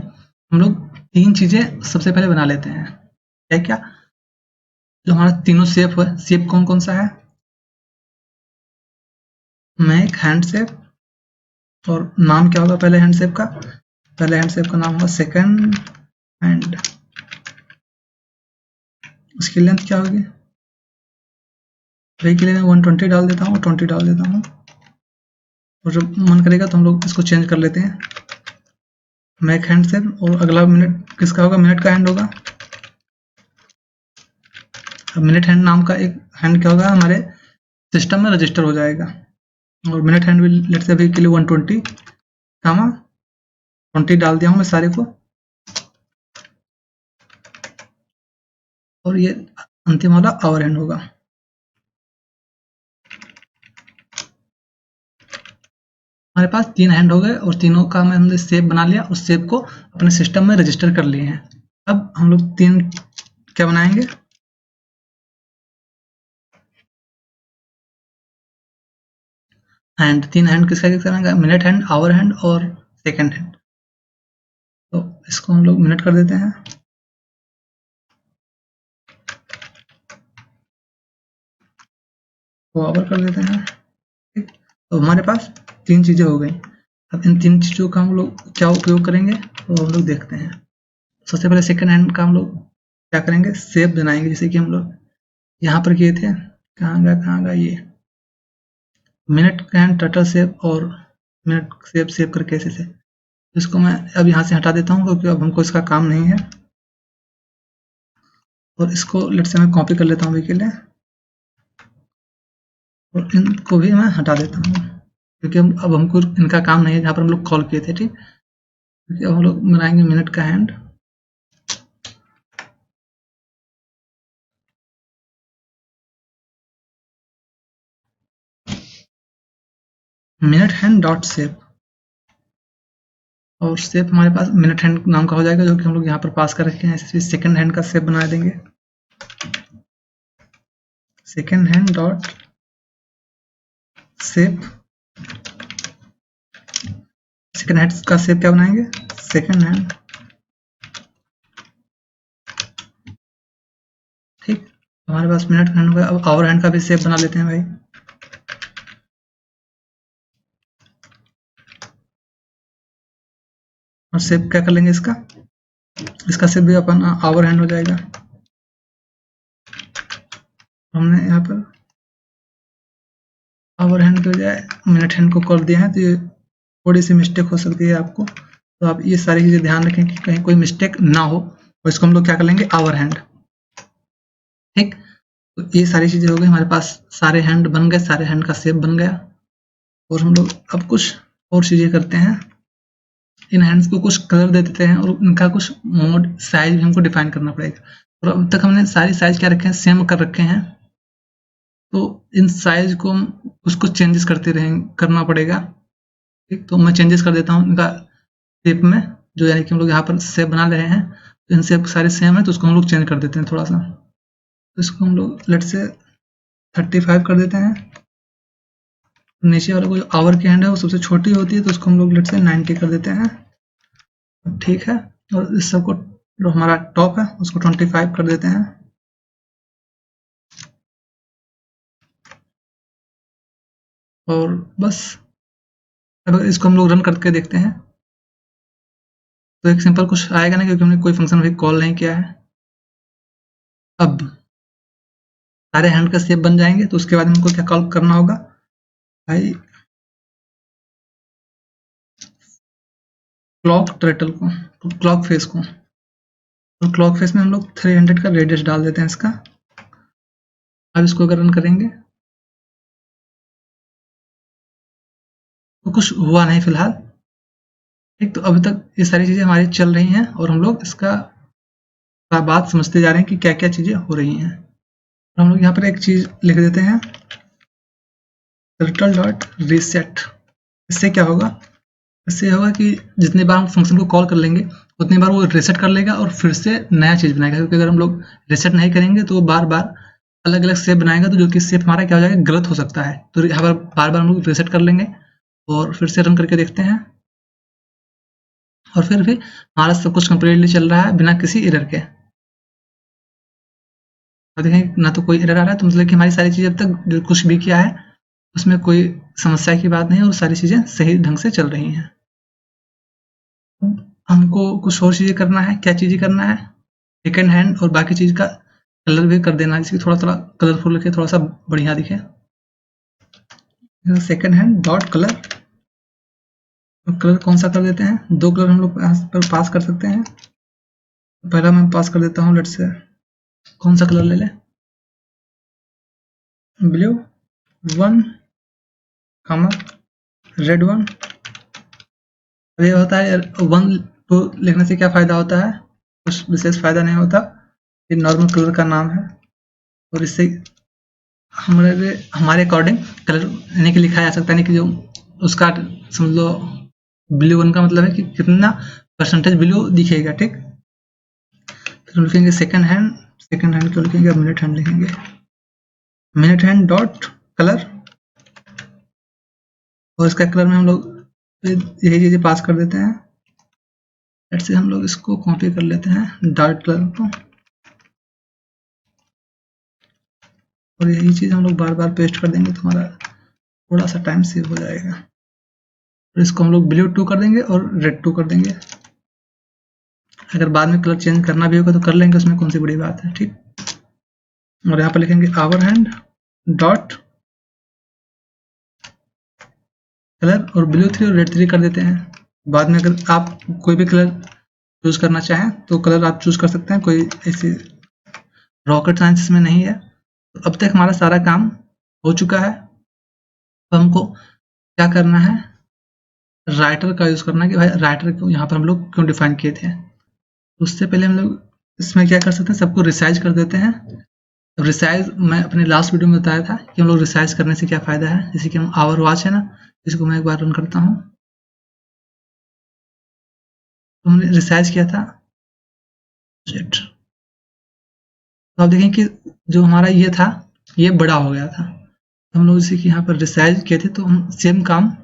हम लोग 3 चीज़ें सबसे पहले बना लेते हैं। क्या क्या, जो हमारा तीनों शेप है, शेप कौन कौन सा है, मेक हैंड शेप, और नाम क्या होगा पहले हैंड शेप का, पहले हैंड शेप का नाम होगा सेकंड हैंड। उसकी लेंथ क्या होगी, भाई के लिए मैं 120 डाल देता हूँ, 20 डाल देता हूँ, और जब मन करेगा तो हम लोग इसको चेंज कर लेते हैं, मैक हैंड शेप। और अगला मिनट किसका होगा, मिनट का हैंड होगा। अब मिनट हैंड नाम का एक हैंड क्या होगा हमारे सिस्टम में रजिस्टर हो जाएगा, और मिनट हैंड भी लेट से अभी के लिए 120 कामा 20 डाल दिया हूँ मैं सारे को, और ये अंतिम वाला आवर हैंड होगा। हमारे पास 3 हैंड हो गए और तीनों का हमने शेप बना लिया, उस शेप को अपने सिस्टम में रजिस्टर कर लिए हैं। अब हम लोग 3 क्या बनाएंगे, हैंड, 3 हैंड किसका किसका बनाएंगे, मिनट हैंड, आवर हैंड और सेकंड हैंड। तो इसको हम लोग मिनट कर देते हैं, तो आवर कर देते हैं। ठीक, तो हमारे पास 3 चीज़ें हो गई। अब इन 3 चीज़ों का हम लोग क्या उपयोग करेंगे तो हम लोग देखते हैं। सबसे पहले सेकंड हैंड का हम लोग क्या करेंगे, शेप बनाएंगे, जैसे कि हम लोग यहाँ पर किए थे, कहाँ गया ये मिनट हैंड टर्टल शेप और मिनट शेप सेव करके ऐसे से। इसको मैं अब यहाँ से हटा देता हूँ क्योंकि अब हमको इसका काम नहीं है, और इसको लेट से मैं कॉपी कर लेता हूँ अभी के लिए, और इनको भी मैं हटा देता हूँ क्योंकि अब हमको इनका काम नहीं है जहाँ पर हम लोग कॉल किए थे। ठीक, क्योंकि अब हम लोग बनाएंगे मिनट का hand, minute hand dot shape, और शेप हमारे पास मिनट हैंड नाम का हो जाएगा, जो कि हम लोग यहाँ पर पास कर रखे हैं। ऐसे सेकंड हैंड का शेप बना देंगे, second hand dot shape. Second hand का शेप क्या बनाएंगे, सेकंड हैंड, ठीक। हमारे पास मिनट हैंड का, अब आवर हैंड का भी शेप बना लेते हैं भाई। और शेप क्या कर लेंगे इसका, इसका शेप भी अपन आवर हैंड हो जाएगा। हमने यहाँ पर आवर हैंड के बजाय मिनट हैंड को कर दिया है, तो ये थोड़ी सी मिस्टेक हो सकती है आपको, तो आप ये सारी चीजें ध्यान रखें कि कहीं कोई मिस्टेक ना हो। और इसको हम लोग क्या कर लेंगे, आवर हैंड, ठीक। तो ये सारी चीजें हो गई हमारे पास, सारे हैंड बन गए, सारे हैंड का शेप बन गया। और हम लोग अब कुछ और चीजें करते हैं, इन हैंड्स को कुछ कलर दे देते हैं, और इनका कुछ मोड साइज भी हमको डिफाइन करना पड़ेगा। और अब तक हमने सारी साइज क्या रखे हैं, सेम कर रखे हैं, तो इन साइज को हम कुछ चेंजेस करते रहेंगे, करना पड़ेगा, ठीक। तो मैं चेंजेस कर देता हूँ इनका शेप में, जो यानी कि हम लोग यहाँ पर शेप बना रहे हैं, तो इन शेप सारे सेम है, तो उसको हम लोग चेंज कर देते हैं थोड़ा सा। तो इसको हम लोग लेट से 35 कर देते हैं। नीचे वाला जो आवर की हैंड है वो सबसे छोटी होती है, तो उसको हम लोग लेट से 90 कर देते हैं, ठीक है। और इस सबको, जो हमारा टॉप है उसको 25 कर देते हैं। और बस अब इसको हम लोग रन करके देखते हैं, तो एक सिंपल कुछ आएगा ना, क्योंकि हमने कोई फंक्शन अभी कॉल नहीं किया है। अब सारे हैंड का शेप बन जाएंगे, तो उसके बाद हमको क्या कॉल करना होगा भाई, क्लॉक टर्टल को, क्लॉक फेस को। और क्लॉक फेस में हम लोग 300 का रेडियस डाल देते हैं इसका। अब इसको अगर रन करेंगे तो कुछ हुआ नहीं फिलहाल, ठीक। तो अभी तक ये सारी चीजें हमारी चल रही हैं, और हम लोग इसका बात समझते जा रहे हैं कि क्या क्या चीजें हो रही हैं। तो हम लोग यहाँ पर एक चीज लिख देते हैं, टर्टल डॉट रीसेट। इससे क्या होगा, इससे होगा कि जितनी बार हम फंक्शन को कॉल कर लेंगे उतनी बार वो रीसेट कर लेगा और फिर से नया चीज बनाएगा। क्योंकि अगर हम लोग रीसेट नहीं करेंगे तो वो बार बार अलग अलग शेप बनाएगा, तो जो कि शेप हमारा क्या हो जाएगा, गलत हो सकता है। तो यहाँ पर बार बार हम लोग रीसेट कर लेंगे, और फिर से रन करके देखते हैं, और फिर भी हमारा सब कुछ कंप्लीटली चल रहा है बिना किसी एरर के। और देखें ना तो कोई एरर आ रहा है, तो मतलब कि हमारी सारी चीजें अब तक जो कुछ भी किया है उसमें कोई समस्या की बात नहीं है, और सारी चीजें सही ढंग से चल रही हैं। हमको कुछ और चीजें करना है, क्या चीजें करना है, सेकंड हैंड और बाकी चीज का कलर भी कर देना है, जिसकी थोड़ा थोड़ा कलरफुल लिखे, थोड़ा सा बढ़िया दिखे। Second hand dot colour, colour कौन सा कर देते हैं, 2 कलर हम लोग यहाँ पर पास कर सकते हैं। पहला मैं पास कर देता हूँ, लेट से कौन सा कलर ले लें, ब्लू 1 कॉमा रेड 1। ये होता है 1 2 लिखने से क्या फायदा होता है, कुछ विशेष फायदा नहीं होता, ये नॉर्मल कलर का नाम है, और इससे हमारे अकॉर्डिंग कलर यानी कि लिखा जा सकता है, यानी कि जो उसका समझ लो ब्लू 1 का मतलब है कि कितना परसेंटेज ब्लू दिखेगा, ठीक। फिर हम लिखेंगे सेकंड हैंड, सेकंड हैंड क्यों लिखेंगे, मिनट हैंड लिखेंगे, मिनट हैंड डॉट कलर, और इसका कलर में हम लोग यही चीजें पास कर देते हैं। ऐसे हम लोग इसको कॉपी कर लेते हैं डार्क कलर को, और यही चीज हम लोग बार बार पेस्ट कर देंगे, तो हमारा थोड़ा सा टाइम सेव हो जाएगा। और इसको हम लोग ब्लू 2 कर देंगे और रेड 2 कर देंगे। अगर बाद में कलर चेंज करना भी होगा तो कर लेंगे, उसमें कौन सी बड़ी बात है, ठीक। और यहाँ पर लिखेंगे आवर हैंड डॉट कलर, और ब्लू 3 और रेड 3 कर देते हैं। बाद में अगर आप कोई भी कलर चूज करना चाहें तो कलर आप चूज कर सकते हैं, कोई ऐसी रॉकेट साइंस इसमें नहीं है। तो अब तक हमारा सारा काम हो चुका है। तो हमको क्या करना है, राइटर का यूज करना है, कि भाई राइटर को यहाँ पर हम लोग क्यों डिफाइन किए थे। उससे पहले हम लोग इसमें क्या कर सकते हैं, सबको रिसाइज कर देते हैं। अब रिसाइज मैं अपने लास्ट वीडियो में बताया था कि हम लोग रिसाइज करने से क्या फ़ायदा है। जैसे कि हम आवर वॉच है ना, इसको मैं एक बार रन करता हूँ, तो हमने रिसाइज किया था। तो आप देखें कि जो हमारा ये था ये बड़ा हो गया था। हम लोग इसे यहाँ पर रिसाइज किए थे, तो हम सेम काम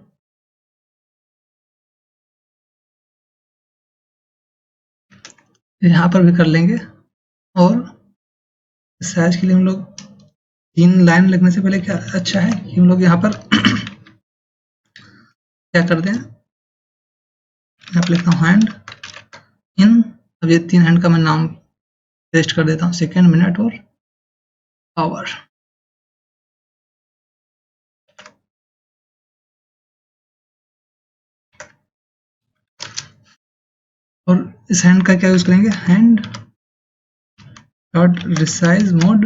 यहाँ पर भी कर लेंगे। और रिसाइज के लिए हम लोग 3 लाइन लगने से पहले क्या अच्छा है कि हम लोग यहाँ पर क्या कर दें, यहाँ पर लिखता हूँ हैंड इन। अब ये 3 हैंड का मैं नाम पेस्ट कर देता हूँ, सेकेंड, मिनट और आवर। और इस हैंड का क्या यूज करेंगे, hand dot resize mode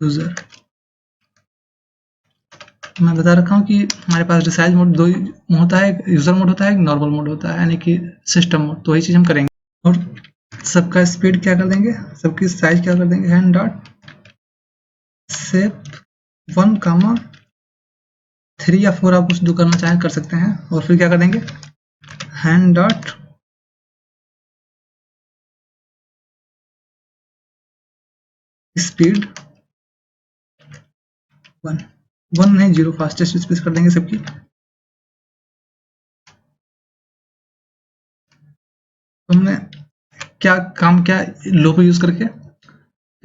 user. मैं बता रखा हूँ कि हमारे पास रिसाइज मोड दो होता है, एक यूजर मोड होता है, एक नॉर्मल मोड होता है, यानी कि सिस्टम मोड। तो वही चीज हम करेंगे। और सबका स्पीड क्या कर देंगे, सबकी साइज क्या कर देंगे, हैंड डॉट सेप 1,3 या 4 आप कुछ जो करना चाहें कर सकते हैं। और फिर क्या कर देंगे, हैंड डॉट स्पीड 1 नहीं 0, फास्टेस्ट स्पीड कर देंगे सबकी। तो हमने क्या काम किया लूप यूज करके,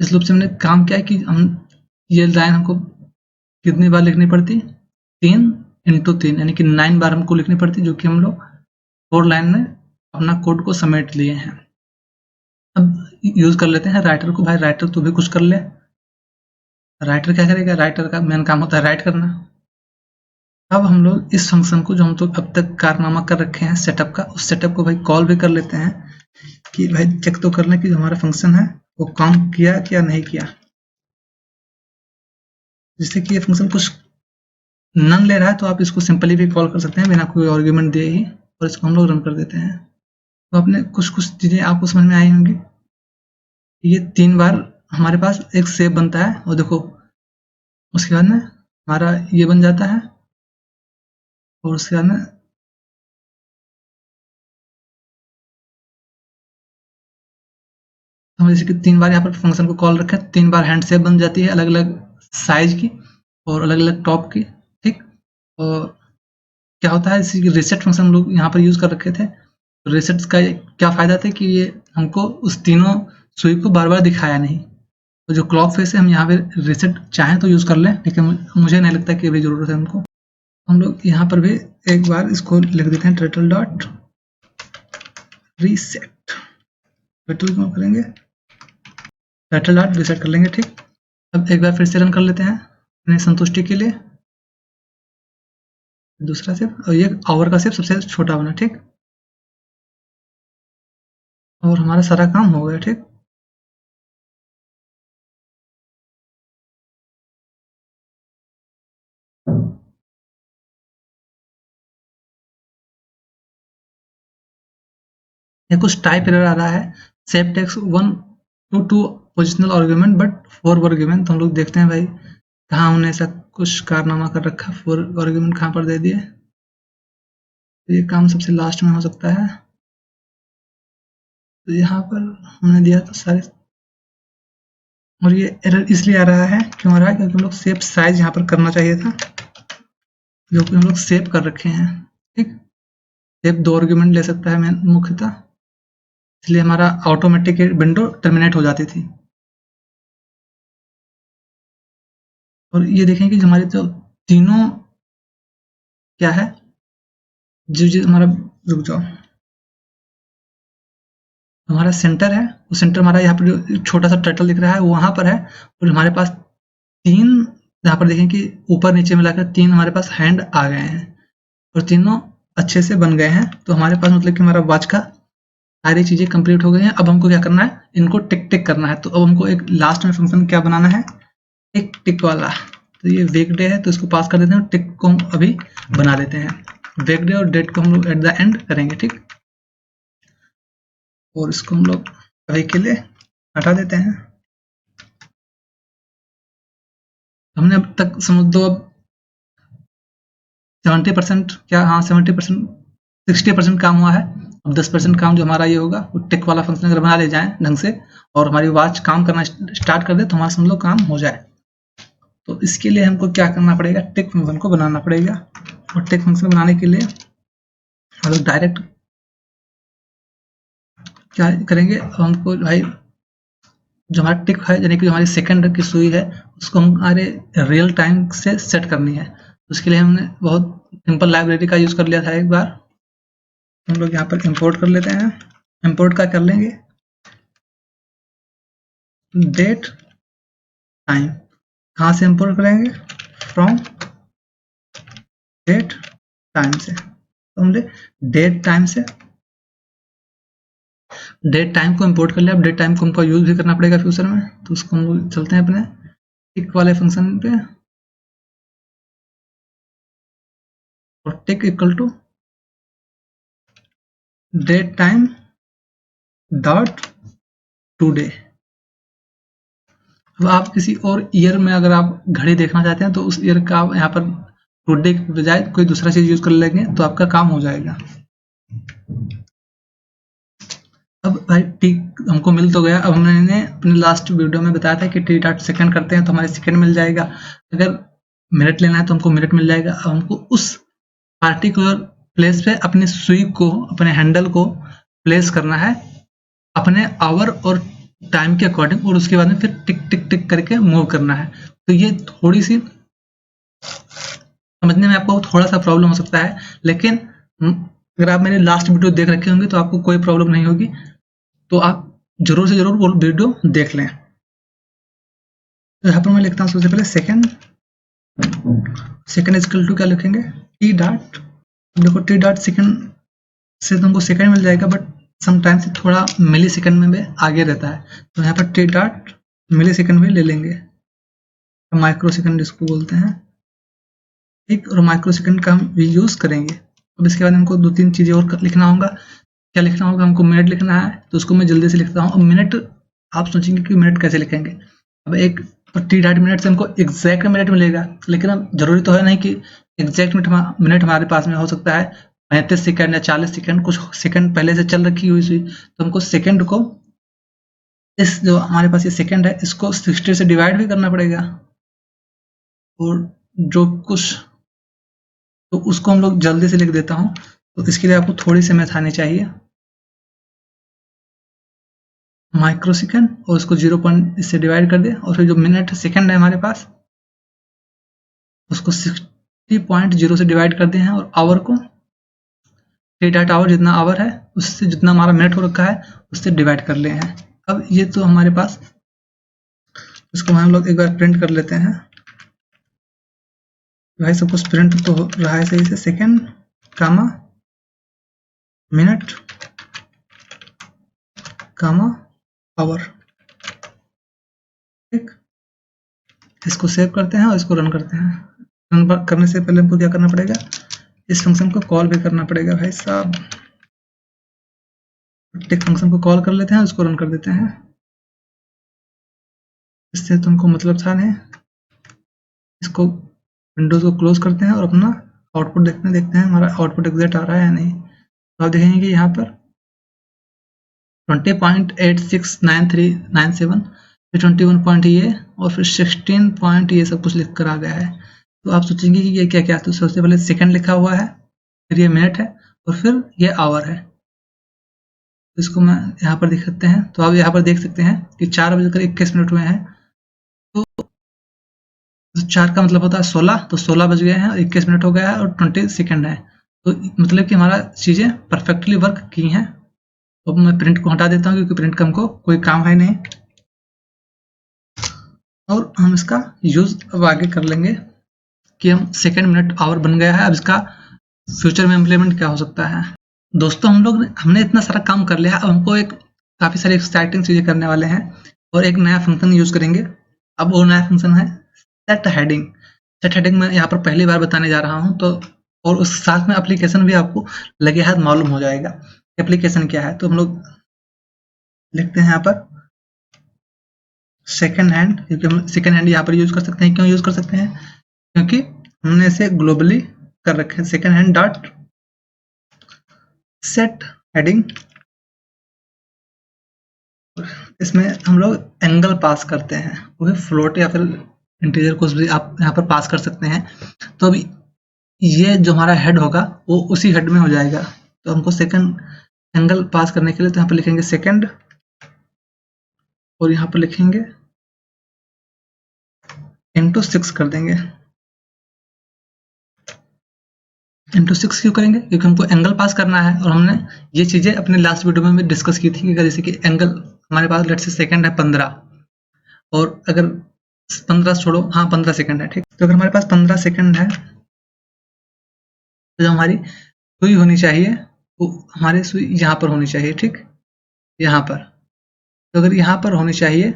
इस लूप से हमने काम किया कि हम ये लाइन हमको कितनी बार लिखनी पड़ती, 3 × 3 यानी कि 9 बार हमको लिखनी पड़ती, जो कि हम लोग 4 लाइन में अपना कोड को समेट लिए हैं। अब यूज कर लेते हैं राइटर को। भाई राइटर तो भी कुछ कर ले। राइटर क्या करेगा, राइटर का मेन काम होता है राइट करना। अब हम लोग इस फंक्शन को जो हम तो अब तक कारनामा कर रखे हैं सेटअप का, उस सेटअप को भाई कॉल भी कर लेते हैं कि भाई चेक तो कर लें कि जो हमारा फंक्शन है वो काम किया क्या नहीं किया। जिससे कि ये फंक्शन कुछ नन ले रहा है, तो आप इसको सिंपली भी कॉल कर सकते हैं बिना कोई आर्ग्यूमेंट दिए ही, और इसको हम लोग रन कर देते हैं। तो आपने कुछ चीज़ें आपको समझ में आई होंगी। ये 3 बार हमारे पास एक सेव बनता है, और देखो उसके बाद में हमारा ये बन जाता है, और उसके बाद में हम जैसे कि 3 बार यहाँ पर फंक्शन को कॉल रखें, 3 बार हैंड सेव बन जाती है अलग अलग साइज की और अलग अलग टॉप की। ठीक, और क्या होता है, इसी रिसेट फंक्शन हम लोग यहाँ पर यूज कर रखे थे। तो रिसेट का क्या फायदा था कि ये हमको उस तीनों सुई को बार बार दिखाया नहीं। तो जो क्लॉक फेस है हम यहाँ पे रिसेट चाहें तो यूज कर लें, लेकिन मुझे नहीं लगता कि अभी जरूरत है हमको। हम लोग यहाँ पर भी एक बार इसको लिख देते हैं टर्टल डॉट रीसेट। टर्टल क्यों करेंगे, टर्टल डॉट रीसेट कर लेंगे। ठीक, अब एक बार फिर से रन कर लेते हैं अपने संतुष्टि के लिए। दूसरा सेप, और ये आवर का सेप सबसे छोटा बना। ठीक, और हमारा सारा काम हो गया। ठीक, ये कुछ टाइप एरर आ रहा है, sep text 1 to 2 positional argument but 4 were given. तो हम लोग देखते हैं भाई कहाँ हमने ऐसा कुछ कारनामा कर रखा, 4 आर्ग्यूमेंट कहाँ पर दे दिए। तो ये काम सबसे लास्ट में हो सकता है। तो यहाँ पर हमने दिया तो सारे, और ये एरर इसलिए आ रहा है, क्यों आ रहा है, क्योंकि हम लोग सेव साइज यहाँ पर करना चाहिए था, जो कि हम लोग सेव कर रखे हैं। ठीक, सेव 2 आर्ग्यूमेंट ले सकता है मुख्यतः, इसलिए हमारा ऑटोमेटिक विंडो टर्मिनेट हो जाती थी। और ये देखें कि हमारे जो तीनों क्या है, जो हमारा, रुक जाओ, हमारा सेंटर है, वो सेंटर हमारा यहाँ पर जो छोटा सा टर्टल दिख रहा है वहां पर है। और हमारे पास 3, यहाँ पर देखें कि ऊपर नीचे मिलाकर 3 हमारे पास हैंड आ गए हैं, और तीनों अच्छे से बन गए हैं। तो हमारे पास मतलब कि हमारा वॉच का सारी चीजें कंप्लीट हो गई हैं। अब हमको क्या करना है, इनको टिक टिक करना है। तो अब हमको एक लास्ट में फंक्शन क्या बनाना है, एक टिक वाला। तो ये वेक डे है, तो इसको पास कर देते हैं, टिक को हम अभी बना देते हैं। वेक डे और डेट को हम लोग एट द एंड करेंगे। ठीक, और इसको हम लोग अभी के लिए हटा देते हैं। हमने अब तक समझ दो अब 70% क्या, हाँ 70%, 60% काम हुआ है। अब 10% काम जो हमारा ये होगा वो टिक वाला फंक्शन अगर बना ले जाए ढंग से और हमारी वॉच काम करना स्टार्ट कर दे तो हमारा समझ लो काम हो जाए। तो इसके लिए हमको क्या करना पड़ेगा, टिक फंक्शन को बनाना पड़ेगा। और टिक फंक्शन बनाने के लिए हम लोग डायरेक्ट क्या करेंगे, हमको भाई जो हमारा टिक है यानी कि हमारी सेकंड की सुई है उसको हमारे रियल टाइम से सेट करनी है। उसके लिए हमने बहुत सिंपल लाइब्रेरी का यूज़ कर लिया था एक बार। हम लोग यहाँ पर इंपोर्ट कर लेते हैं। इंपोर्ट का कर लेंगे डेट टाइम। कहाँ से इंपोर्ट करेंगे, फ्रॉम डेट टाइम से। तो हमने डेट टाइम से डेट टाइम को इंपोर्ट कर लिया। अब डेट टाइम को हमको यूज भी करना पड़ेगा फ्यूचर में, तो उसको हम लोग चलते हैं अपने टिक वाले फंक्शन पे और tick equal to date time dot today. अब आप किसी और ईयर में अगर आप घड़ी देखना चाहते हैं तो उस ईयर का आप यहाँ पर टुडे के बजाय कोई दूसरा चीज यूज कर लेंगे तो आपका काम हो जाएगा। अब भाई टिक हमको मिल तो गया। अब मैंने अपने लास्ट वीडियो में बताया था कि टी डॉट सेकंड करते हैं तो हमारे सेकंड मिल जाएगा। अगर मिनट लेना है तो हमको मिनट मिल जाएगा। अब हमको उस पार्टिकुलर प्लेस पे अपनी सुई को, अपने हैंडल को प्लेस करना है अपने आवर और टाइम के अकॉर्डिंग और उसके बाद में फिर टिक टिक टिक करके मूव करना है। तो ये थोड़ी सी समझने में आपको थोड़ा सा प्रॉब्लम हो सकता है, लेकिन अगर आप मेरे लास्ट वीडियो देख रखे होंगे तो आपको कोई प्रॉब्लम नहीं होगी। तो आप जरूर से जरूर वो वीडियो देख लें। तो यहाँ पर मैं लिखता हूँ सबसे पहले सेकंड इक्वल टू क्या लिखेंगे, टी डॉट। देखो टी डॉट सेकंड से तुमको सेकंड मिल जाएगा बट समटाइम्स थोड़ा मिली सेकंड में भी आगे रहता है। तो यहाँ पर टी डॉट मिली सेकंड भी ले लेंगे, माइक्रो सेकंड जिसको बोलते हैं। ठीक, और माइक्रो सेकंड का हम यूज करेंगे। अब इसके बाद हमको दो तीन चीजें और लिखना होगा। क्या लिखना होगा, हमको मिनट लिखना है तो उसको मैं जल्दी से लिखता हूँ। अब मिनट आप सोचेंगे कि मिनट कैसे लिखेंगे। अब एक टी डॉट मिनट से हमको एग्जैक्ट मिनट मिलेगा, लेकिन अब जरूरी तो है नहीं कि एग्जैक्ट मिनट हमारे पास में हो सकता है 35 सेकंड या 40 सेकंड, कुछ सेकंड पहले से चल रखी हुई। तो हमको सेकंड को, इस जो हमारे पास ये सेकंड है इसको 60 से डिवाइड भी करना पड़ेगा और जो कुछ तो उसको हम लोग जल्दी से लिख देता हूँ। तो इसके लिए आपको थोड़ी सी मैथ आनी चाहिए। माइक्रो सेकंड और उसको 0 पॉइंट इससे डिवाइड कर दे और फिर जो मिनट सेकंड है हमारे पास उसको 60.0 से डिवाइड कर दे हैं और आवर को टी डॉट आवर जितना आवर है उससे जितना हमारा मिनट हो रखा है उससे डिवाइड कर ले हैं। अब ये तो हमारे पास, इसको हम लोग एक बार प्रिंट कर लेते हैं। भाई सब कुछ प्रिंट तो हो रहा है सही से। Second comma minute comma hour. ठीक, इसको सेव करते हैं और इसको रन करते हैं। रन करने से पहले हमको क्या करना पड़ेगा, इस फंक्शन को कॉल भी करना पड़ेगा भाई साहब। टिक फंक्शन को कॉल कर लेते हैं, उसको रन कर देते हैं। इससे तुमको मतलब था नहीं। इसको विंडोज को क्लोज करते हैं और अपना आउटपुट देखते हैं हमारा आउटपुट एग्जैक्ट आ रहा है या नहीं। तो आप देखेंगे कि यहाँ पर 20.869397 फिर 21 पॉइंट ये और फिर 16 पॉइंट ये सब कुछ लिख कर आ गया है। तो आप सोचेंगे कि ये क्या क्या, तो सबसे पहले सेकंड लिखा हुआ है, फिर ये मिनट है और फिर ये आवर है। तो इसको मैं यहाँ पर देख सकते हैं। तो आप यहाँ पर देख सकते हैं कि 4:21 हुए हैं। तो 4 का मतलब होता है 16, तो 16 बज गए हैं और 21 मिनट हो गया है और 20 सेकंड है। तो मतलब कि हमारा चीज़ें परफेक्टली वर्क की हैं। अब मैं प्रिंट को हटा देता हूँ क्योंकि प्रिंट का हमको कोई काम है नहीं और हम इसका यूज अब आगे कर लेंगे कि हम सेकंड मिनट आवर बन गया है। अब इसका फ्यूचर में इम्प्लीमेंट क्या हो सकता है। दोस्तों हमने इतना सारा काम कर लिया, अब हमको एक काफ़ी सारी एक्साइटिंग चीज़ें करने वाले हैं और एक नया फंक्शन यूज करेंगे। अब वो नया फंक्शन है सेट हेडिंग। सेट हेडिंग मैं यहाँ पर पहली बार बताने जा रहा हूँ, तो और उस साथ में एप्लीकेशन भी आपको लगे हाथ मालूम हो जाएगा एप्लीकेशन क्या है। तो हम लोग लिखते हैं यहाँ पर सेकेंड हैंड, क्योंकि हम सेकेंड हैंड यहाँ पर यूज कर सकते हैं। क्यों यूज कर सकते हैं? क्योंकि हमने इसे ग्लोबली कर रखे हैं। Second hand dot set heading, इसमें हम लोग एंगल पास करते हैं, वो भी फ्लोट या फिर इंटीजर कुछ भी आप यहाँ पर पास कर सकते हैं। तो अभी ये जो हमारा हेड होगा वो उसी हेड में हो जाएगा। तो हमको सेकंड एंगल पास करने के लिए तो यहाँ पर लिखेंगे सेकंड, और यहाँ पर लिखेंगे इंटू 6 कर देंगे। इंटू 6 क्यों करेंगे? क्योंकि हमको एंगल पास करना है, और हमने ये चीज़ें अपने लास्ट वीडियो में भी डिस्कस की थी कि जैसे कि एंगल हमारे पास लेट से सेकंड है 15, और अगर 15 छोड़ो, हाँ 15 सेकंड है, ठीक। तो अगर हमारे पास 15 सेकंड है तो जो हमारी सुई होनी चाहिए वो हमारी सुई यहाँ पर होनी चाहिए, ठीक, यहाँ पर। तो अगर यहाँ पर होनी चाहिए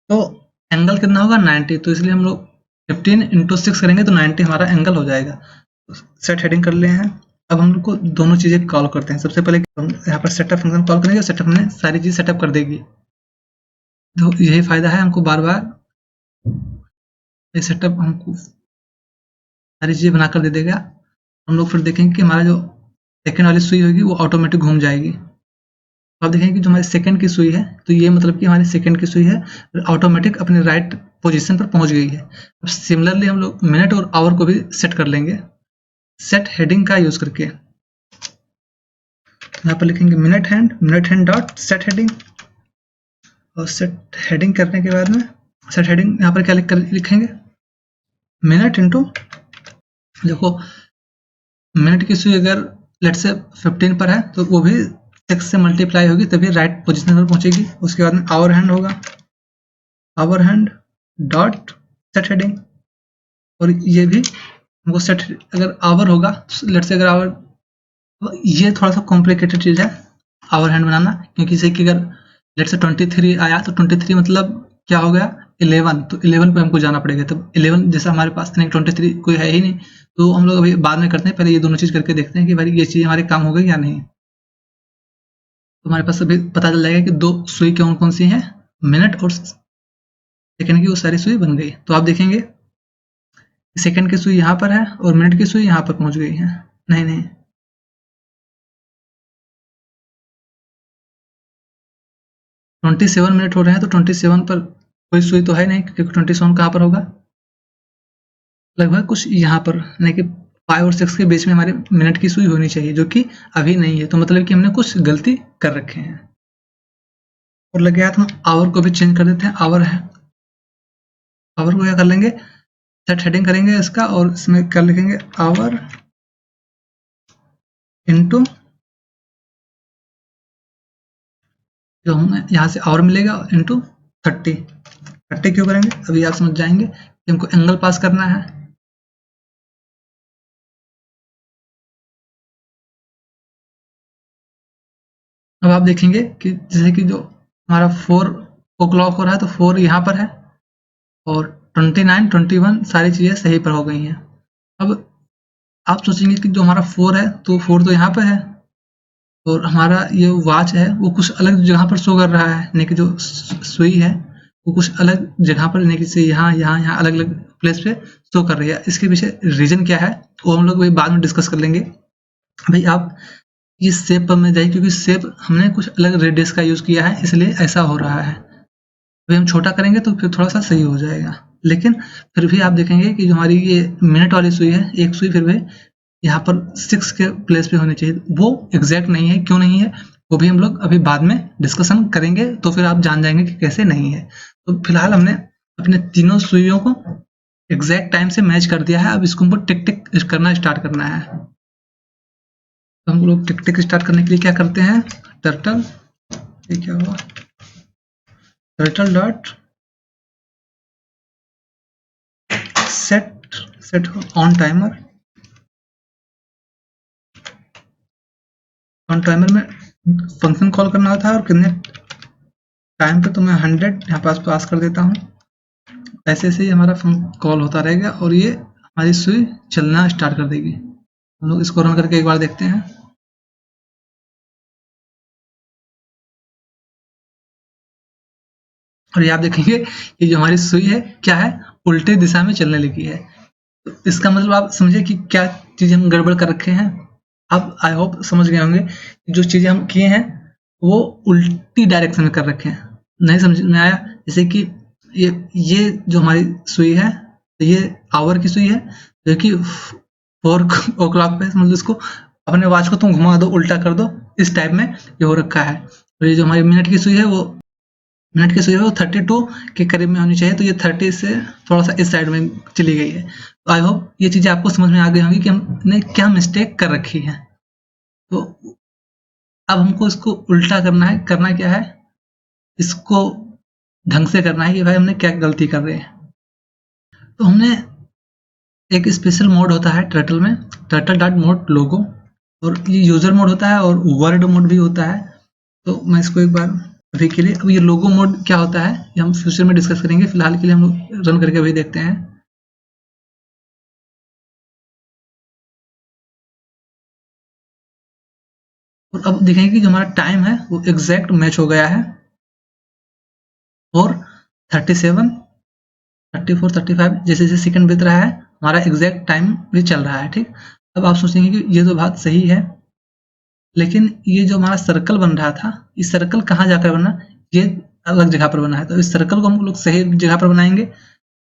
तो एंगल कितना होगा? 90। तो इसलिए हम लोग 15 इंटू 6 करेंगे तो 90 हमारा एंगल हो जाएगा। सेट हेडिंग कर लिए हैं। अब हम लोग को दोनों चीज़ें कॉल करते हैं। सबसे पहले हम यहाँ पर सेटअप फंक्शन कॉल करेंगे, सेटअप में सारी चीज़ सेटअप कर देगी। तो यही फायदा है हमको बार बार ये सेटअप हमको सारी चीज़ें बनाकर दे देगा। हम लोग फिर देखेंगे कि हमारा जो सेकंड वाली सुई होगी वो ऑटोमेटिक घूम जाएगी। तो आप देखेंगे कि जो हमारी सेकंड की सुई है, तो ये मतलब कि हमारी सेकंड की सुई है ऑटोमेटिक अपने राइट पोजीशन पर पहुंच गई है। अब सिमिलरली हम लोग मिनट और आवर को भी सेट कर लेंगे सेट हेडिंग का यूज करके। यहाँ पर लिखेंगे minute hand dot set heading, और सेट हेडिंग करने के बाद में सेट हेडिंग यहाँ पर क्या लिखेंगे? मिनट इंटू, देखो मिनट की सुई अगर लेट से 15 पर है तो वो भी 6 से मल्टीप्लाई होगी तभी राइट पोजीशन पर पहुंचेगी। उसके बाद में आवर हैंड होगा, hour hand dot set heading, और ये भी हमको सेट, अगर आवर होगा लेट से, अगर आवर, ये थोड़ा सा कॉम्प्लिकेटेड चीज़ है आवर हैंड बनाना, क्योंकि जैसे कि अगर लेट से 23 आया तो 23 मतलब क्या हो गया? 11। तो 11 पे हमको जाना पड़ेगा। तब 11 जैसा हमारे पास 23 कोई है ही नहीं, तो हम लोग अभी बाद में करते हैं। पहले ये दोनों चीज़ करके देखते हैं कि भाई ये चीज़ हमारे काम हो गई या नहीं। तो हमारे पास अभी पता चल जाएगा कि दो सुई कौन कौन सी हैं, मिनट और सेकंड की, वो सारी सुई बन गई। तो आप देखेंगे सेकंड की सुई यहाँ पर है और मिनट की सुई यहाँ पर पहुंच गई है। नहीं, 27 मिनट हो रहे हैं, तो 27 पर कोई सुई तो है नहीं, क्योंकि 27 कहाँ पर होगा? लगभग कुछ यहाँ पर, यानी कि 5 और 6 के बीच में हमारे मिनट की सुई होनी चाहिए, जो कि अभी नहीं है। तो मतलब कि हमने कुछ गलती कर रखे हैं। और लगे हाथ हम आवर को भी चेंज कर देते हैं। आवर है, आवर को क्या कर लेंगे? सेट हेडिंग करेंगे इसका, और इसमें क्या लिखेंगे? आवर इंटू, जो हमें यहाँ से आवर मिलेगा, इंटू 30। 30 क्यों करेंगे अभी आप समझ जाएंगे कि हमको एंगल पास करना है। अब आप देखेंगे कि जैसे कि जो हमारा 4 ओ क्लॉक हो रहा है, तो 4 यहाँ पर है, और 29, 21 सारी चीज़ें सही पर हो गई हैं। अब आप सोचेंगे कि जो हमारा 4 है, तो 4 तो यहाँ पर है, और हमारा ये वॉच है वो कुछ अलग जगह पर शो कर रहा है, यानी कि जो सुई है वो कुछ अलग जगह पर, यानी कि से यहाँ अलग अलग प्लेस पे शो कर रही है। इसके पीछे रीजन क्या है वो हम लोग बाद में डिस्कस कर लेंगे। भाई आप ये शेप पर में जाइए, क्योंकि शेप हमने कुछ अलग रेडियस का यूज़ किया है, इसलिए ऐसा हो रहा है। अभी हम छोटा करेंगे तो फिर थोड़ा सा सही हो जाएगा, लेकिन फिर भी आप देखेंगे कि जो हमारी ये मिनट वाली सुई है, एक सुई फिर भी यहाँ पर 6 के प्लेस पे होनी चाहिए। वो एग्जैक्ट नहीं है, क्यों नहीं है वो भी हम लोग अभी बाद में डिस्कशन करेंगे, तो फिर आप जान जाएंगे कि कैसे नहीं है। तो फिलहाल हमने अपने तीनों सुइयों को एग्जैक्ट टाइम से मैच कर दिया है। अब इसको हमको टिक टिक करना स्टार्ट करना है। तो हम लोग टिक टिक स्टार्ट करने के लिए क्या करते हैं? टर्टल, ये क्या हुआ? Turtle dot set on timer. On timer में फंक्शन कॉल करना होता है, और कितने टाइम पे, तो मैं 100 यहाँ पास कर देता हूँ। ऐसे ऐसे ही हमारा कॉल होता रहेगा, और ये हमारी सुई चलना स्टार्ट कर देगी। हम लोग इसको रन करके एक बार देखते हैं। और ये आप देखेंगे कि जो हमारी सुई है क्या है, उल्टे दिशा में चलने लगी है। तो इसका मतलब आप समझे कि क्या चीज़ हम गड़बड़ कर रखे हैं। आप आई होप समझ गए होंगे जो चीज़ें हम किए हैं वो उल्टी डायरेक्शन में कर रखे हैं। नहीं समझ में आया? जैसे कि ये जो हमारी सुई है, तो ये आवर की सुई है, जो कि 4 ओ क्लॉक पे, मतलब इसको अपने वॉच को तुम घुमा दो, उल्टा कर दो, इस टाइप में ये हो रखा है। और ये जो हमारी मिनट की सुई है वो 32 के करीब में होनी चाहिए, तो ये 30 से थोड़ा सा इस साइड में चली गई है। तो आई होप ये चीज़ें आपको समझ में आ गई होंगी कि हमने क्या मिस्टेक कर रखी है। तो अब हमको इसको उल्टा करना है। करना क्या है, इसको ढंग से करना है कि भाई हमने क्या गलती कर रहे हैं। तो हमने एक स्पेशल मोड होता है टर्टल में, टर्टल डॉट मोड लोगो, और ये यूजर मोड होता है और वर्ड मोड भी होता है। तो मैं इसको एक बार अभी के लिए, अब ये लोगो मोड क्या होता है ये हम फ्यूचर में डिस्कस करेंगे, फिलहाल के लिए हम लोग रन करके अभी देखते हैं। और अब देखेंगे कि जो हमारा टाइम है वो एग्जैक्ट मैच हो गया है, और 37, 34, 35 जैसे जैसे सेकंड बीत रहा है हमारा एग्जैक्ट टाइम भी चल रहा है। ठीक, अब आप सोचेंगे कि ये तो बात सही है, लेकिन ये जो हमारा सर्कल बन रहा था, इस सर्कल कहाँ जाकर बना, ये अलग जगह पर बना है। तो इस सर्कल को हम लोग सही जगह पर बनाएंगे,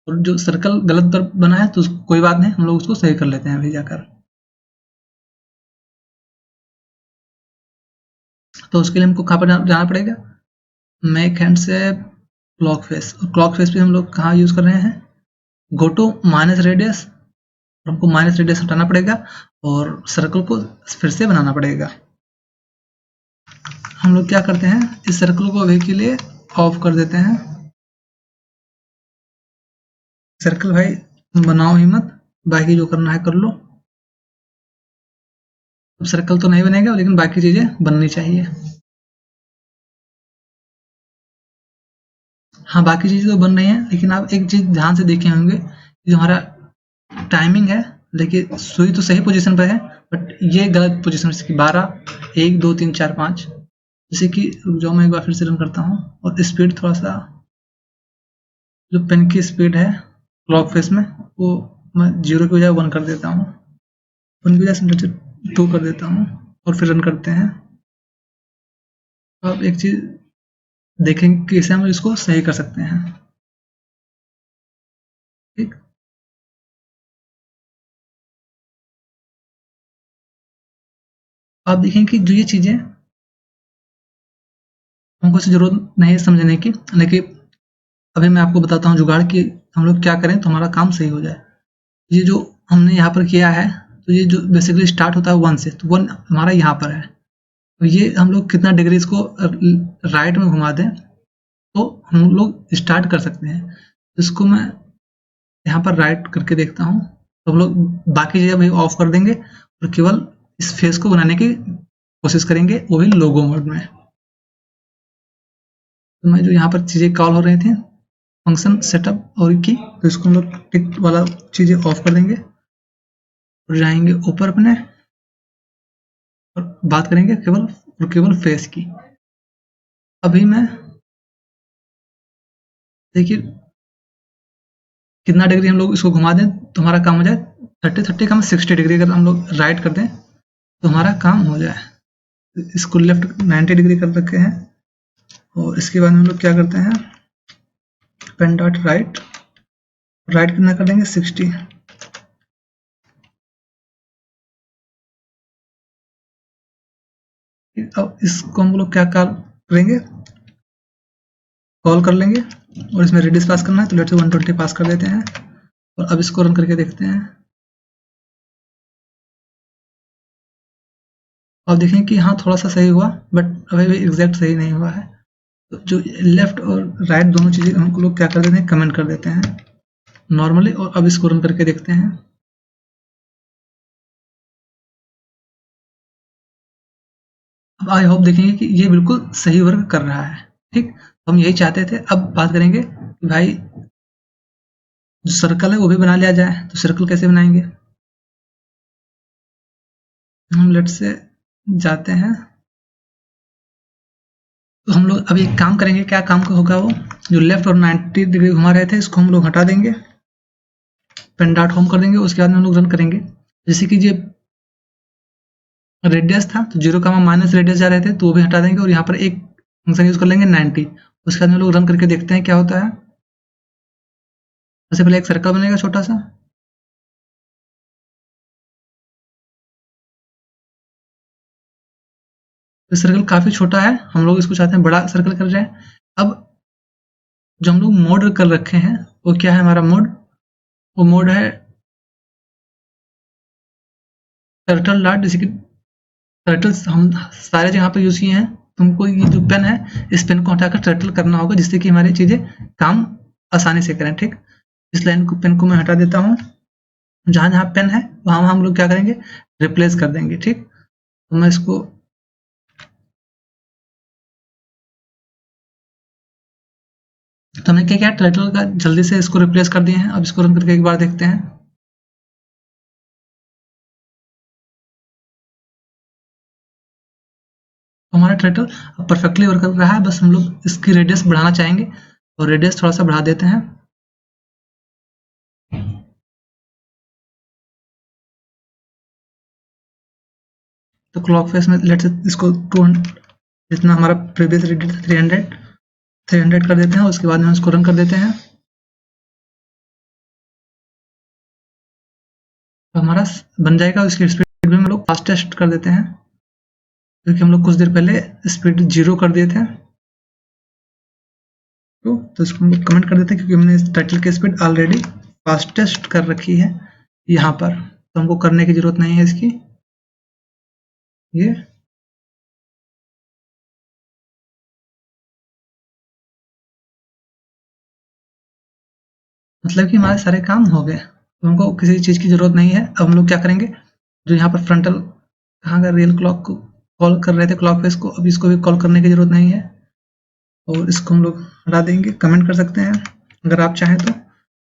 और जो सर्कल गलत पर बना है तो कोई बात नहीं, हम लोग उसको सही कर लेते हैं अभी जाकर। तो उसके लिए हमको कहाँ पर जाना पड़ेगा, मेक हैंड से क्लॉक फेस, और क्लॉक फेस पे हम लोग कहाँ यूज कर रहे हैं, गो टू माइनस रेडियस, हमको माइनस रेडियस हटाना पड़ेगा और सर्कल को फिर से बनाना पड़ेगा। हम लोग क्या करते हैं, इस सर्कल को अभी के लिए ऑफ कर देते हैं। सर्कल भाई बनाओ ही मत, बाकी जो करना है कर लो। अब सर्कल तो नहीं बनेगा, लेकिन बाकी चीजें बननी चाहिए। हाँ, बाकी चीजें तो बन रही हैं, लेकिन आप एक चीज ध्यान से देखे होंगे, जो हमारा टाइमिंग है, देखिए सुई तो सही पोजीशन पर है, बट ये गलत पोजीशन, जैसे कि 12, 1, 2, 3, 4, 5। जैसे कि जो मैं एक बार फिर से रन करता हूँ, और स्पीड थोड़ा सा, जो पेन की स्पीड है क्लॉक फेस में, वो मैं 0 की बजाय 1 कर देता हूँ, 1 की बजाय 2 कर देता हूँ, और फिर रन करते हैं। तो आप एक चीज देखेंगे कि कैसे हम इसको सही कर सकते हैं। ठीक, आप देखेंगे कि जो ये चीजें हमको इससे जरूरत नहीं है समझने की, लेकिन अभी मैं आपको बताता हूँ जुगाड़ कि हम लोग क्या करें तो हमारा काम सही हो जाए। ये जो हमने यहाँ पर किया है, तो ये जो बेसिकली स्टार्ट होता है 1 से, तो 1 हमारा यहाँ पर है। तो ये हम लोग कितना डिग्री इसको राइट में घुमा दें तो हम लोग स्टार्ट कर सकते हैं। इसको मैं यहाँ पर राइट करके देखता हूँ, तो हम लोग बाकी चीज़ें भी ऑफ कर देंगे और केवल इस फेस को बनाने की कोशिश करेंगे, वो भी लोगो मोड में। तो मैं जो यहाँ पर चीज़ें कॉल हो रही थी, फंक्शन सेटअप और की, तो इसको हम लोग टिक वाला चीज़ें ऑफ कर देंगे और जाएंगे ऊपर अपने, और बात करेंगे केवल और केवल फेस की। अभी मैं देखिए कितना डिग्री हम लोग इसको घुमा दें तो हमारा काम हो जाए, 30 का हम 60 डिग्री अगर हम लोग राइट कर दें तो हमारा काम हो जाए। इसको लेफ्ट 90 डिग्री कर रखे हैं, और इसके बाद हम लोग क्या करते हैं, पेन डॉट राइट, राइट कितना कर देंगे 60। अब इसको हम लोग क्या करेंगे, कॉल कर लेंगे, और इसमें रेडियस पास करना है तो लेट से 120 पास कर देते हैं, और अब इसको रन करके देखते हैं। अब देखें कि हाँ थोड़ा सा सही हुआ, बट अभी भी एग्जैक्ट सही नहीं हुआ है। तो जो लेफ्ट और राइट दोनों चीज़ें हम लोग क्या कर देते हैं, कमेंट कर देते हैं नॉर्मली, और अब इसको रन करके देखते हैं। अब आई होप देखेंगे कि ये बिल्कुल सही वर्क कर रहा है। ठीक, हम यही चाहते थे। अब बात करेंगे कि भाई जो सर्कल है वो भी बना लिया जाए, तो सर्कल कैसे बनाएंगे, हम लेट से जाते हैं, तो हम लोग अभी एक काम करेंगे, क्या काम होगा, वो जो लेफ्ट और 90 डिग्री घुमा रहे थे इसको हम लोग हटा देंगे, पेन डॉट होम कर देंगे। उसके बाद में हम लोग रन करेंगे। जैसे कि ये रेडियस था तो 0, माइनस रेडियस जा रहे थे तो वो भी हटा देंगे और यहाँ पर एक फंक्शन यूज कर लेंगे 90। उसके बाद में लोग रन करके देखते हैं क्या होता है। सबसे पहले एक सर्कल बनेगा छोटा सा, तो सर्कल काफी छोटा है, हम लोग इसको चाहते हैं बड़ा सर्कल कर जाए। अब जो हम लोग मोड कर रखे हैं वो क्या है, हमारा मोड, वो मोड है टर्टल डॉट। जैसे कि टर्टल्स हम सारे जगह पे यूज किए हैं, तुमको ये जो पेन है इस पेन को हटाकर टर्टल करना होगा जिससे कि हमारी चीजें काम आसानी से करें। ठीक, इस लाइन को, पेन को मैं हटा देता हूँ। जहां जहां पेन है वहां हम लोग क्या करेंगे, रिप्लेस कर देंगे। ठीक, तो मैं इसको, तो हमने क्या किया, टर्टल का जल्दी से इसको रिप्लेस कर दिए हैं। अब इसको रन करके एक बार देखते हैं। तो हमारा टर्टल अब परफेक्टली वर्क कर रहा है। बस हम लोग इसकी रेडियस बढ़ाना चाहेंगे और रेडियस थोड़ा सा बढ़ा देते हैं। तो क्लॉक फेस में लेट्स इसको 200, जितना हमारा प्रीवियस रेडियस था 300 कर देते हैं। उसके बाद हम इसको रन कर देते हैं। तो हमारा बन जाएगा। उसकी स्पीड में हम लोग फास्टेस्ट कर देते हैं, क्योंकि हम लोग कुछ देर पहले स्पीड 0 कर दिए थे। तो इसको हम लोग कमेंट कर देते हैं, क्योंकि हमने इस टाइटल की स्पीड ऑलरेडी फास्टेस्ट कर रखी है यहाँ पर, तो हमको करने की जरूरत नहीं है इसकी। ये मतलब कि हमारे सारे काम हो गए, तो हमको किसी चीज़ की ज़रूरत नहीं है। अब हम लोग क्या करेंगे, जो यहाँ पर फ्रंटल कहाँ का रियल क्लॉक को कॉल कर रहे थे क्लॉक फेस को, अब इसको भी कॉल करने की ज़रूरत नहीं है और इसको हम लोग हटा देंगे। कमेंट कर सकते हैं अगर आप चाहें तो।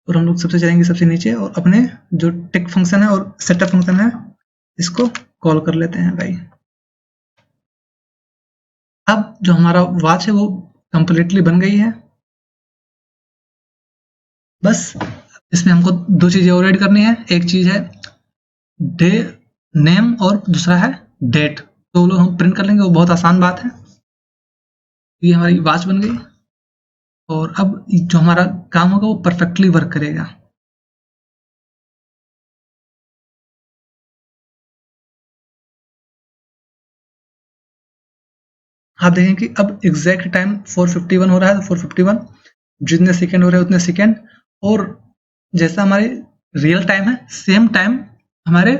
और हम लोग सबसे चलेंगे सबसे नीचे और अपने जो टिक फंक्शन है और सेटअप फंक्शन है इसको कॉल कर लेते हैं भाई। अब जो हमारा वॉच है वो कंप्लीटली बन गई है। बस इसमें हमको दो चीजें और ऐड करनी है। एक चीज है डे नेम और दूसरा है डेट। तो वो लोग हम प्रिंट कर लेंगे, वो बहुत आसान बात है। ये हमारी वॉच बन गई और अब जो हमारा काम होगा वो परफेक्टली वर्क करेगा। आप देखें कि अब एग्जैक्ट टाइम 4:51 हो रहा है, तो 4:51 जितने सेकेंड हो रहे हैं उतने सेकेंड, और जैसा हमारे रियल टाइम है सेम टाइम हमारे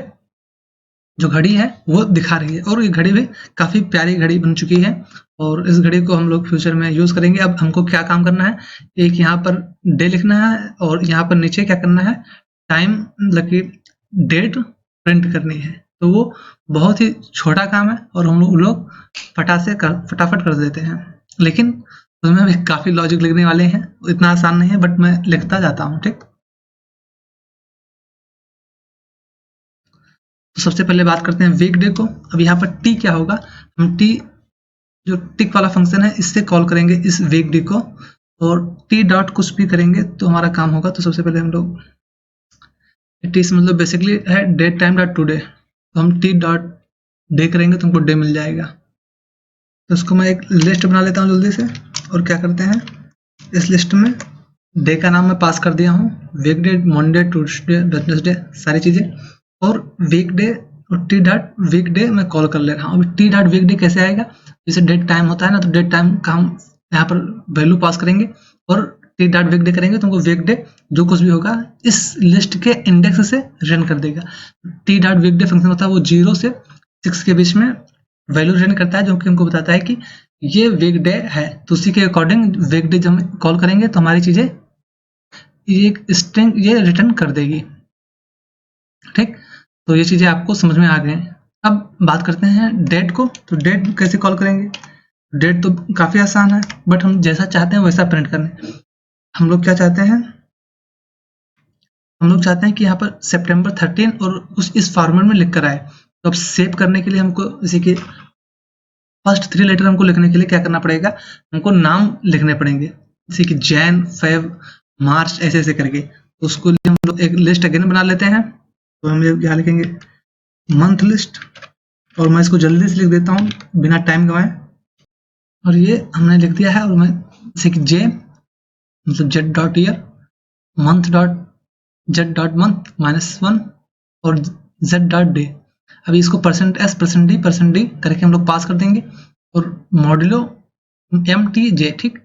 जो घड़ी है वो दिखा रही है। और ये घड़ी भी काफी प्यारी घड़ी बन चुकी है और इस घड़ी को हम लोग फ्यूचर में यूज करेंगे। अब हमको क्या काम करना है, एक यहाँ पर डे लिखना है और यहाँ पर नीचे क्या करना है, टाइम मतलब कि डेट प्रिंट करनी है। तो वो बहुत ही छोटा काम है और हम लोग फटाफट कर देते हैं, लेकिन उसमें भी काफी लॉजिक लिखने वाले हैं। इतना आसान नहीं है, बट मैं लिखता जाता हूँ। ठीक, तो सबसे पहले बात करते हैं वीक डे को। अब यहाँ पर टी क्या होगा, हम टी जो टिक वाला फंक्शन है इससे कॉल करेंगे इस वीक डे को, और टी डॉट कुछ भी करेंगे तो हमारा काम होगा। तो सबसे पहले हम लोग टी से मतलब बेसिकली है डेट टाइम डॉट टूडे, तो हम टी डॉट डे करेंगे तो हमको डे मिल जाएगा। तो इसको मैं एक लिस्ट बना लेता हूँ जल्दी से। और क्या करते हैं, इस लिस्ट में डे का नाम मैं पास कर दिया हूँ, weekday, Monday, Tuesday, Wednesday, सारी चीज़ें। और वीक डे और टी डॉट वीक डे मैं कॉल कर ले रहा हूँ। अभी टी डॉट वीक डे कैसे आएगा, जैसे डेट टाइम होता है ना, तो डेट टाइम का हम यहाँ पर वैल्यू पास करेंगे और टी डॉट वीक डे करेंगे तो हमको वीक डे जो कुछ भी होगा इस लिस्ट के इंडेक्स से रन कर देगा। T dot weekday function होता है वो 0 से 6 के बीच में वैल्यू रन करता है, जो कि हमको बताता है कि ये वीक डे है। तो उसी के अकॉर्डिंग वीक डे जब हम कॉल करेंगे तो हमारी चीजें ये एक स्ट्रिंग ये रिटर्न कर देगी। ठीक, तो ये चीजें आपको समझ में आ गए। अब बात करते हैं डेट को। तो डेट कैसे कॉल करेंगे, डेट तो काफी आसान है, बट हम जैसा चाहते हैं वैसा प्रिंट करने। हम लोग क्या चाहते हैं, हम लोग चाहते हैं कि यहाँ पर सितंबर 13 और उस इस फॉर्मेट में लिख कर आए। तो अब सेव करने के लिए हमको जैसे कि फर्स्ट 3 लेटर हमको लिखने के लिए क्या करना पड़ेगा, हमको नाम लिखने पड़ेंगे, जैसे कि जैन, फेब, मार्च, ऐसे ऐसे करके। तो उसको लिए हम लोग एक लिस्ट अगेन बना लेते हैं। तो हम यहाँ लिखेंगे मंथ लिस्ट, और मैं इसको जल्दी से लिख देता हूँ बिना टाइम गवाए। और ये हमने लिख दिया है, और मैं जैसे कि जे मतलब Z dot year, month dot Z dot month -1 और जेड डॉट डे। अभी इसको %s %d करके हम लोग पास कर देंगे, और मॉड्यूलो mtj, ठीक।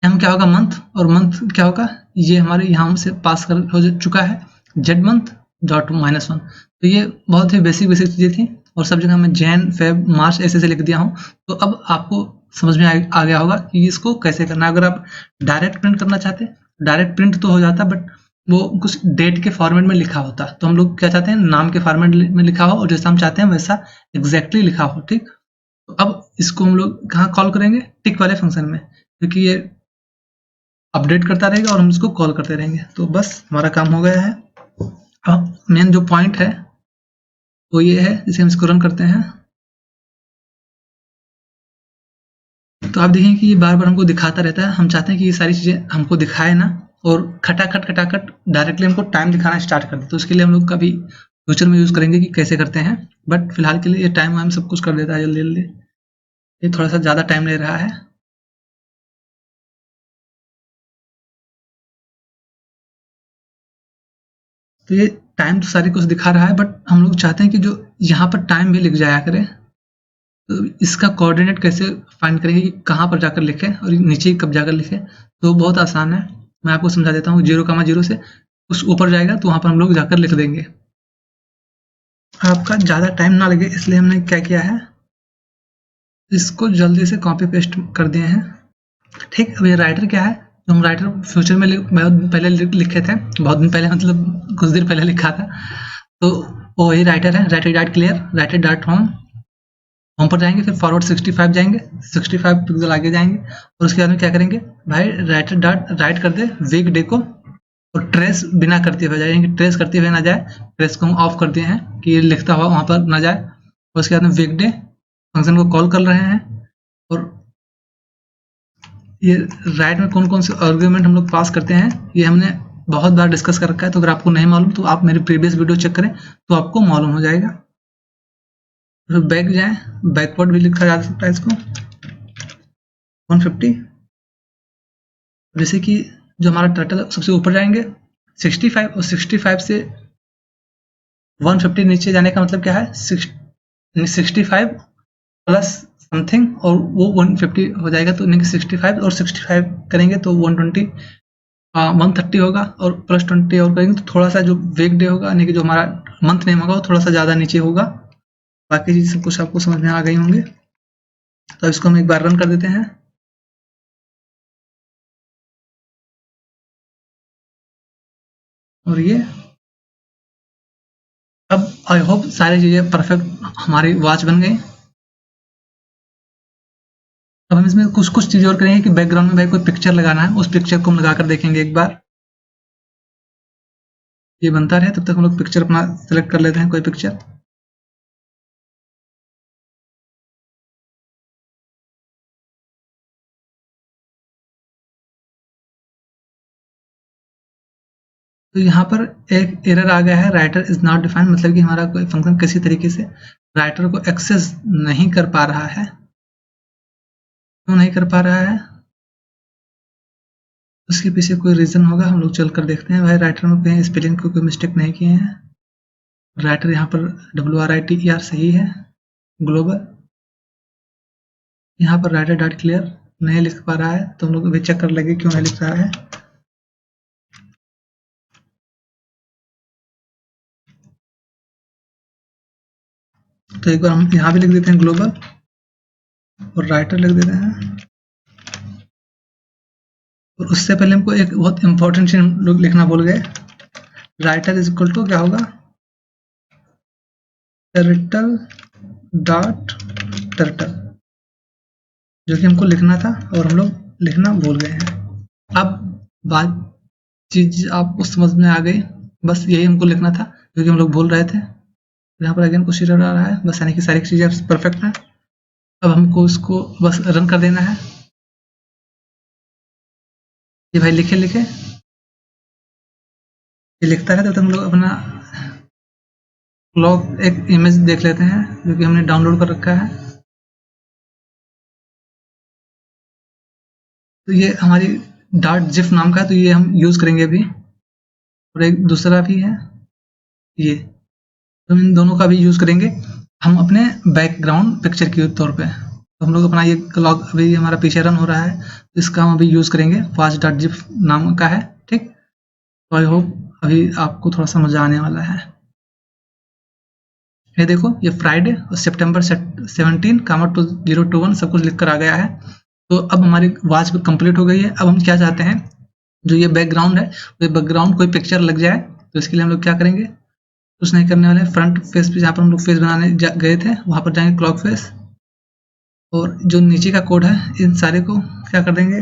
m क्या होगा, मंथ, और मंथ क्या होगा, ये हमारे यहाँ से पास कर हो चुका है, जेड मंथ डॉट -1। तो ये बहुत ही बेसिक चीज़ें थी, और सब जगह मैं जैन, फेब, मार्च ऐसे लिख दिया हूँ। तो अब आपको समझ में आ गया होगा कि इसको कैसे करना है। अगर आप डायरेक्ट प्रिंट करना चाहते हैं, डायरेक्ट प्रिंट तो हो जाता, बट वो कुछ डेट के फॉर्मेट में लिखा होता। तो हम लोग क्या चाहते हैं, नाम के फॉर्मेट में लिखा हो, और जैसा हम चाहते हैं वैसा एग्जैक्टली लिखा हो, ठीक। तो अब इसको हम लोग कहाँ कॉल करेंगे, टिक वाले फंक्शन में, क्योंकि ये अपडेट करता रहेगा और हम इसको कॉल करते रहेंगे। तो बस हमारा काम हो गया है। अब मेन जो पॉइंट है वो ये है, जिसे हम इसको रन करते हैं, तो आप देखें कि ये बार बार हमको दिखाता रहता है। हम चाहते हैं कि ये सारी चीज़ें हमको दिखाए ना, और खटाखट डायरेक्टली हमको टाइम दिखाना स्टार्ट कर दे। तो उसके लिए हम लोग कभी फ्यूचर में यूज़ करेंगे कि कैसे करते हैं, बट फिलहाल के लिए ये टाइम वाइम सब कुछ कर देता है जल्दी जल्दी। ये थोड़ा सा ज़्यादा टाइम ले रहा है। तो ये टाइम तो सारी कुछ दिखा रहा है, बट हम लोग चाहते हैं कि जो यहाँ पर टाइम भी लिख जाया करे। तो इसका कोऑर्डिनेट कैसे फाइंड करेंगे कि कहाँ पर जाकर लिखें और नीचे कब जाकर लिखें। तो बहुत आसान है, मैं आपको समझा देता हूँ। 0,0 से उस ऊपर जाएगा तो वहाँ पर हम लोग जाकर लिख देंगे। आपका ज़्यादा टाइम ना लगे इसलिए हमने क्या किया है, इसको जल्दी से कॉपी पेस्ट कर दिए हैं, ठीक। अब ये राइटर क्या है, तो हम राइटर फ्यूचर में बहुत पहले लिखे थे, बहुत दिन पहले मतलब कुछ देर पहले लिखा था। तो वो वही राइटर है, writer dot clear, writer dot home, home पर जाएंगे, फिर फॉरवर्ड 65 जाएंगे, 65 पिक्सल आगे जाएंगे, और उसके बाद में क्या करेंगे भाई, राइटर डॉट राइट कर दे वीक डे को, और ट्रेस बिना करते हुए जाएंगे, ट्रेस करते हुए ना जाए, ट्रेस को हम ऑफ कर दिए हैं कि ये लिखता हुआ वहाँ पर ना जाए। और उसके बाद में वीक डे फंक्शन को कॉल कर रहे हैं, और ये राइट में कौन कौन से आर्ग्यूमेंट हम लोग पास करते हैं ये हमने बहुत बार डिस्कस कर रखा है। तो अगर आपको नहीं मालूम तो आप मेरी प्रीवियस वीडियो चेक करें तो आपको मालूम हो जाएगा। फिर बैक जाएं, बैकवर्ड भी लिखा जा सकता है इसको 150, जैसे कि जो हमारा टर्टल सबसे ऊपर जाएंगे 65, और 65 से 150 नीचे जाने का मतलब क्या है, 65 प्लस समथिंग और वो 150 हो जाएगा। तो 65 और 65 करेंगे तो 120 130 होगा, और प्लस 20 और करेंगे तो थोड़ा सा जो वीक डे होगा, यानी कि जो हमारा मंथ नेम होगा वो थोड़ा सा ज़्यादा नीचे होगा। बाकी चीज़ सब कुछ आपको समझ में आ गई होंगे। तो इसको हम एक बार रन कर देते हैं, और ये अब आई होप सारी चीज़ें परफेक्ट हमारी वॉच बन गई। अब हम इसमें कुछ कुछ चीज़ें और करेंगे कि बैकग्राउंड में भाई कोई पिक्चर लगाना है, उस पिक्चर को हम लगा कर देखेंगे एक बार। ये बनता रहे तब तक हम लोग पिक्चर अपना सेलेक्ट कर लेते हैं, कोई पिक्चर। तो यहाँ पर एक एरर आ गया है, राइटर इज नॉट डिफाइंड, मतलब कि हमारा कोई फंक्शन किसी तरीके से राइटर को एक्सेस नहीं कर पा रहा है। क्यों नहीं कर पा रहा है, उसके पीछे कोई रीजन होगा, हम लोग चल कर देखते हैं। भाई राइटर में कहीं स्पेलिंग को कोई मिस्टेक नहीं किए हैं, राइटर यहाँ पर WRITER सही है, ग्लोबल। यहाँ पर राइटर डॉट क्लियर नहीं लिख पा रहा है, तो हम लोग अभी चेक कर लेंगे क्यों नहीं लिख रहा है। तो एक बार हम यहाँ भी लिख देते हैं ग्लोबल, और राइटर लिख देते हैं। और उससे पहले हमको एक बहुत इंपॉर्टेंट चीज हम लोग लिखना भूल गए, राइटर इज इक्वल टू क्या होगा, टर्टल डॉट टर्टल, जो कि हमको लिखना था और हम लोग लिखना भूल गए हैं। अब बात चीज आपको समझ में आ गई, बस यही हमको लिखना था जो कि हम लोग भूल रहे थे। यहाँ पर अगेन कुछ एरर आ रहा है, बस यानी कि सारी चीज़ें परफेक्ट हैं। अब हमको इसको बस रन कर देना है। ये भाई लिखे ये लिखता है, तब तक हम लोग अपना लॉग एक इमेज देख लेते हैं जो कि हमने डाउनलोड कर रखा है। तो ये हमारी .gif नाम का है, तो ये हम यूज़ करेंगे अभी। और एक दूसरा भी है ये, तो इन दोनों का भी यूज़ करेंगे हम अपने बैकग्राउंड पिक्चर के तौर पे। तो हम लोग अपना ये लॉग अभी हमारा पीछे रन हो रहा है, तो इसका हम अभी यूज़ करेंगे, fast.gif नाम का है, ठीक। तो आई होप अभी आपको थोड़ा समझ आने वाला है। ये देखो, ये फ्राइडे और सितंबर 17 कामा 2021 सब कुछ लिख कर आ गया है। तो अब हमारी वॉच कंप्लीट हो गई है। अब हम क्या चाहते हैं, जो ये बैकग्राउंड है, वो बैकग्राउंड कोई पिक्चर लग जाए, तो इसके लिए हम लोग क्या करेंगे, कुछ नहीं करने वाले। फ्रंट फेस पे जहाँ पर हम लोग फेस बनाने गए थे, वहाँ पर जाएंगे क्लॉक फेस, और जो नीचे का कोड है इन सारे को क्या कर देंगे,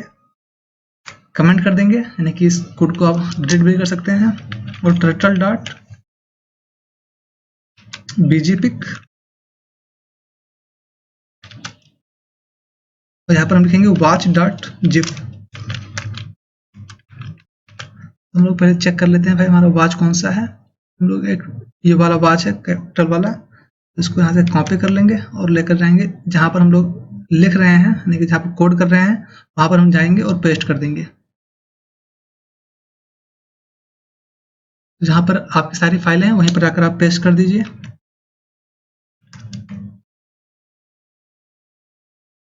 कमेंट कर देंगे, यानी कि इस कोड को आप डिलीट भी कर सकते हैं। और टर्टल डॉट bgpic, और यहाँ पर हम लिखेंगे watch.gif। हम लोग पहले चेक कर लेते हैं भाई हमारा वॉच कौन सा है। हम लोग एक ये वाला वॉच है, कैपिटल वाला, इसको यहाँ से कॉपी कर लेंगे और लेकर जाएंगे जहाँ पर हम लोग लिख रहे हैं, यानी कि जहाँ पर कोड कर रहे हैं वहाँ पर हम जाएंगे और पेस्ट कर देंगे। जहाँ पर आपकी सारी फाइलें हैं वहीं पर जाकर आप पेस्ट कर दीजिए,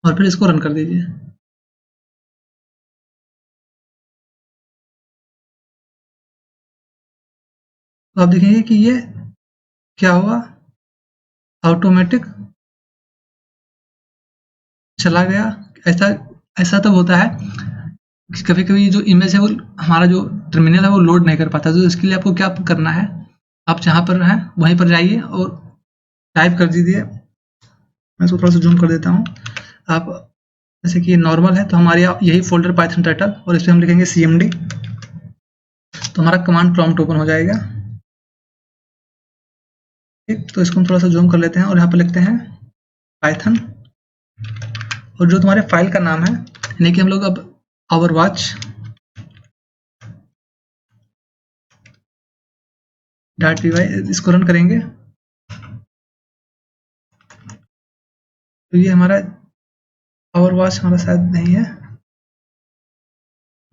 और फिर इसको रन कर दीजिए। तो आप देखेंगे कि ये क्या हुआ, ऑटोमेटिक चला गया। ऐसा ऐसा तब होता है कि कभी कभी जो इमेज है वो हमारा जो टर्मिनल है वो लोड नहीं कर पाता। तो इसके लिए आपको क्या करना है, आप जहाँ पर हैं वहीं पर जाइए और टाइप कर दीजिए। मैं इसको थोड़ा सा जूम कर देता हूँ। आप जैसे कि नॉर्मल है, तो हमारे यही फोल्डर पाइथन टर्टल, और इस पर हम लिखेंगे cmd, तो हमारा कमांड प्रॉम्प्ट ओपन हो जाएगा, ठीक। तो इसको हम थोड़ा सा जूम कर लेते हैं और यहाँ पर लिखते हैं पाइथन, और जो तुम्हारे फाइल का नाम है, यानी कि हम लोग अब आवर वॉच .py इसको रन करेंगे। तो ये हमारा आवर वॉच हमारा शायद नहीं है,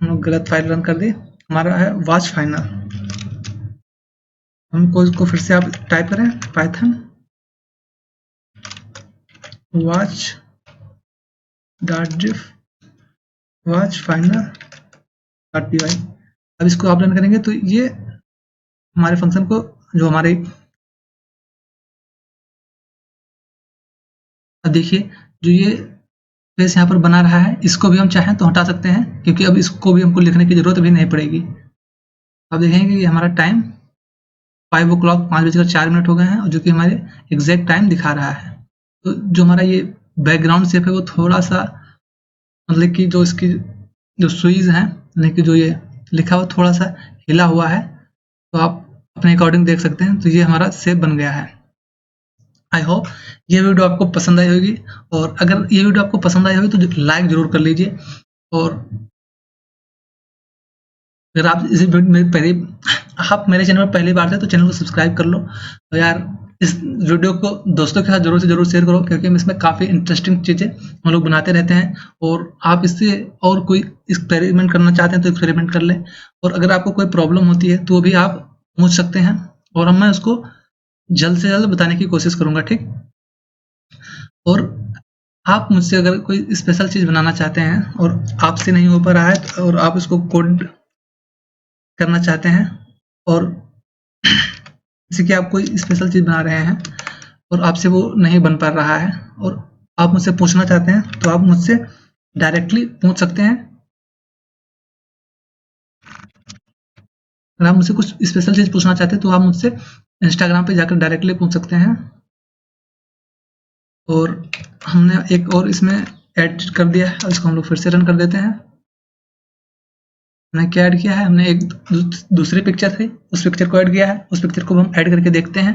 हम लोग गलत फाइल रन कर दी। हमारा है वॉच फाइनल। हमको इसको फिर से आप टाइप करें, पाइथन watch.gif watch final.py। अब इसको आप रन करेंगे तो ये हमारे फंक्शन को, जो हमारे, अब देखिए जो ये पेज यहाँ पर बना रहा है, इसको भी हम चाहें तो हटा सकते हैं, क्योंकि अब इसको भी हमको लिखने की जरूरत भी नहीं पड़ेगी। अब देखेंगे कि हमारा टाइम 5 o'clock 5:04 हो गए हैं, और जो कि हमारे एग्जैक्ट टाइम दिखा रहा है। तो जो हमारा ये बैकग्राउंड शेप है वो थोड़ा सा, मतलब कि जो इसकी जो सुईज हैं, यानी कि जो ये लिखा हुआ थोड़ा सा हिला हुआ है, तो आप अपने अकॉर्डिंग देख सकते हैं। तो ये हमारा शेप बन गया है। आई होप ये वीडियो आपको पसंद आई होगी, और अगर ये वीडियो आपको पसंद आई होगी तो लाइक जरूर कर लीजिए। और अगर आप इस आप मेरे चैनल पर पहली बार थे तो चैनल को सब्सक्राइब कर लो, और यार इस वीडियो को दोस्तों के साथ जरूर से जरूर शेयर करो, क्योंकि इसमें काफ़ी इंटरेस्टिंग चीज़ें हम लोग बनाते रहते हैं। और आप इससे और कोई एक्सपेरिमेंट करना चाहते हैं तो एक्सपेरिमेंट कर लें, और अगर आपको कोई प्रॉब्लम होती है तो भी आप पूछ सकते हैं, और मैं उसको जल्द से जल्द बताने की कोशिश करूँगा, ठीक। और आप मुझसे अगर कोई स्पेशल चीज़ बनाना चाहते हैं और आपसे नहीं हो पा रहा है, और आप इसको कोड करना चाहते हैं, और जैसे कि आप कोई स्पेशल चीज़ बना रहे हैं और आपसे वो नहीं बन पा रहा है, और आप मुझसे पूछना चाहते हैं, तो आप मुझसे डायरेक्टली पूछ सकते हैं। अगर आप मुझसे कुछ स्पेशल चीज़ पूछना चाहते हैं तो आप मुझसे इंस्टाग्राम पे जाकर डायरेक्टली पूछ सकते हैं। और हमने एक और इसमें ऐड कर दिया है, इसको हम लोग फिर से रन कर देते हैं। हमने क्या ऐड किया है, हमने एक दूसरी पिक्चर थी, उस पिक्चर को ऐड किया है। उस पिक्चर को हम ऐड करके देखते हैं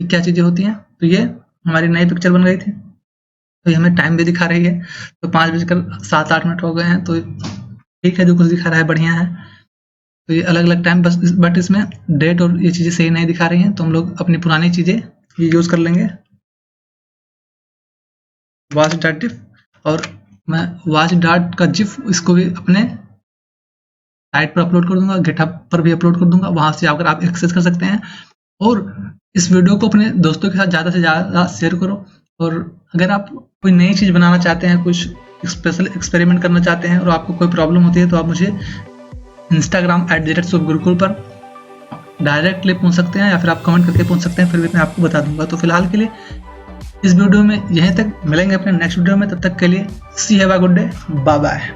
कि क्या चीज़ें होती हैं। तो ये हमारी नई पिक्चर बन गई थी। तो ये हमें टाइम भी दिखा रही है, तो 5:07-8 हो गए हैं, तो ठीक है, जो कुछ दिखा रहा है बढ़िया है। तो ये अलग-अलग टाइम बट इसमें डेट और ये चीज़ें सही नहीं दिखा रही हैं, तो हम लोग अपनी पुरानी चीज़ें ये यूज़ कर लेंगे, वॉच डॉट डिफ। और मैं वॉच डॉट का जिफ इसको भी अपने साइट पर अपलोड कर दूंगा, गिटहब पर भी अपलोड कर दूंगा, वहां से आकर आप एक्सेस कर सकते हैं। और इस वीडियो को अपने दोस्तों के साथ ज़्यादा से ज़्यादा शेयर करो। और अगर आप कोई नई चीज़ बनाना चाहते हैं, कुछ स्पेशल एक्सपेरिमेंट करना चाहते हैं और आपको कोई प्रॉब्लम होती है, तो आप मुझे इंस्टाग्राम @शुभगुरुकुल पर डायरेक्टली पूछ सकते हैं, या फिर आप कमेंट करके पूछ सकते हैं, फिर भी मैं आपको बता दूंगा। तो फिलहाल के लिए इस वीडियो में यहीं तक, मिलेंगे अपने नेक्स्ट वीडियो में, तब तक के लिए see have a good day, bye bye.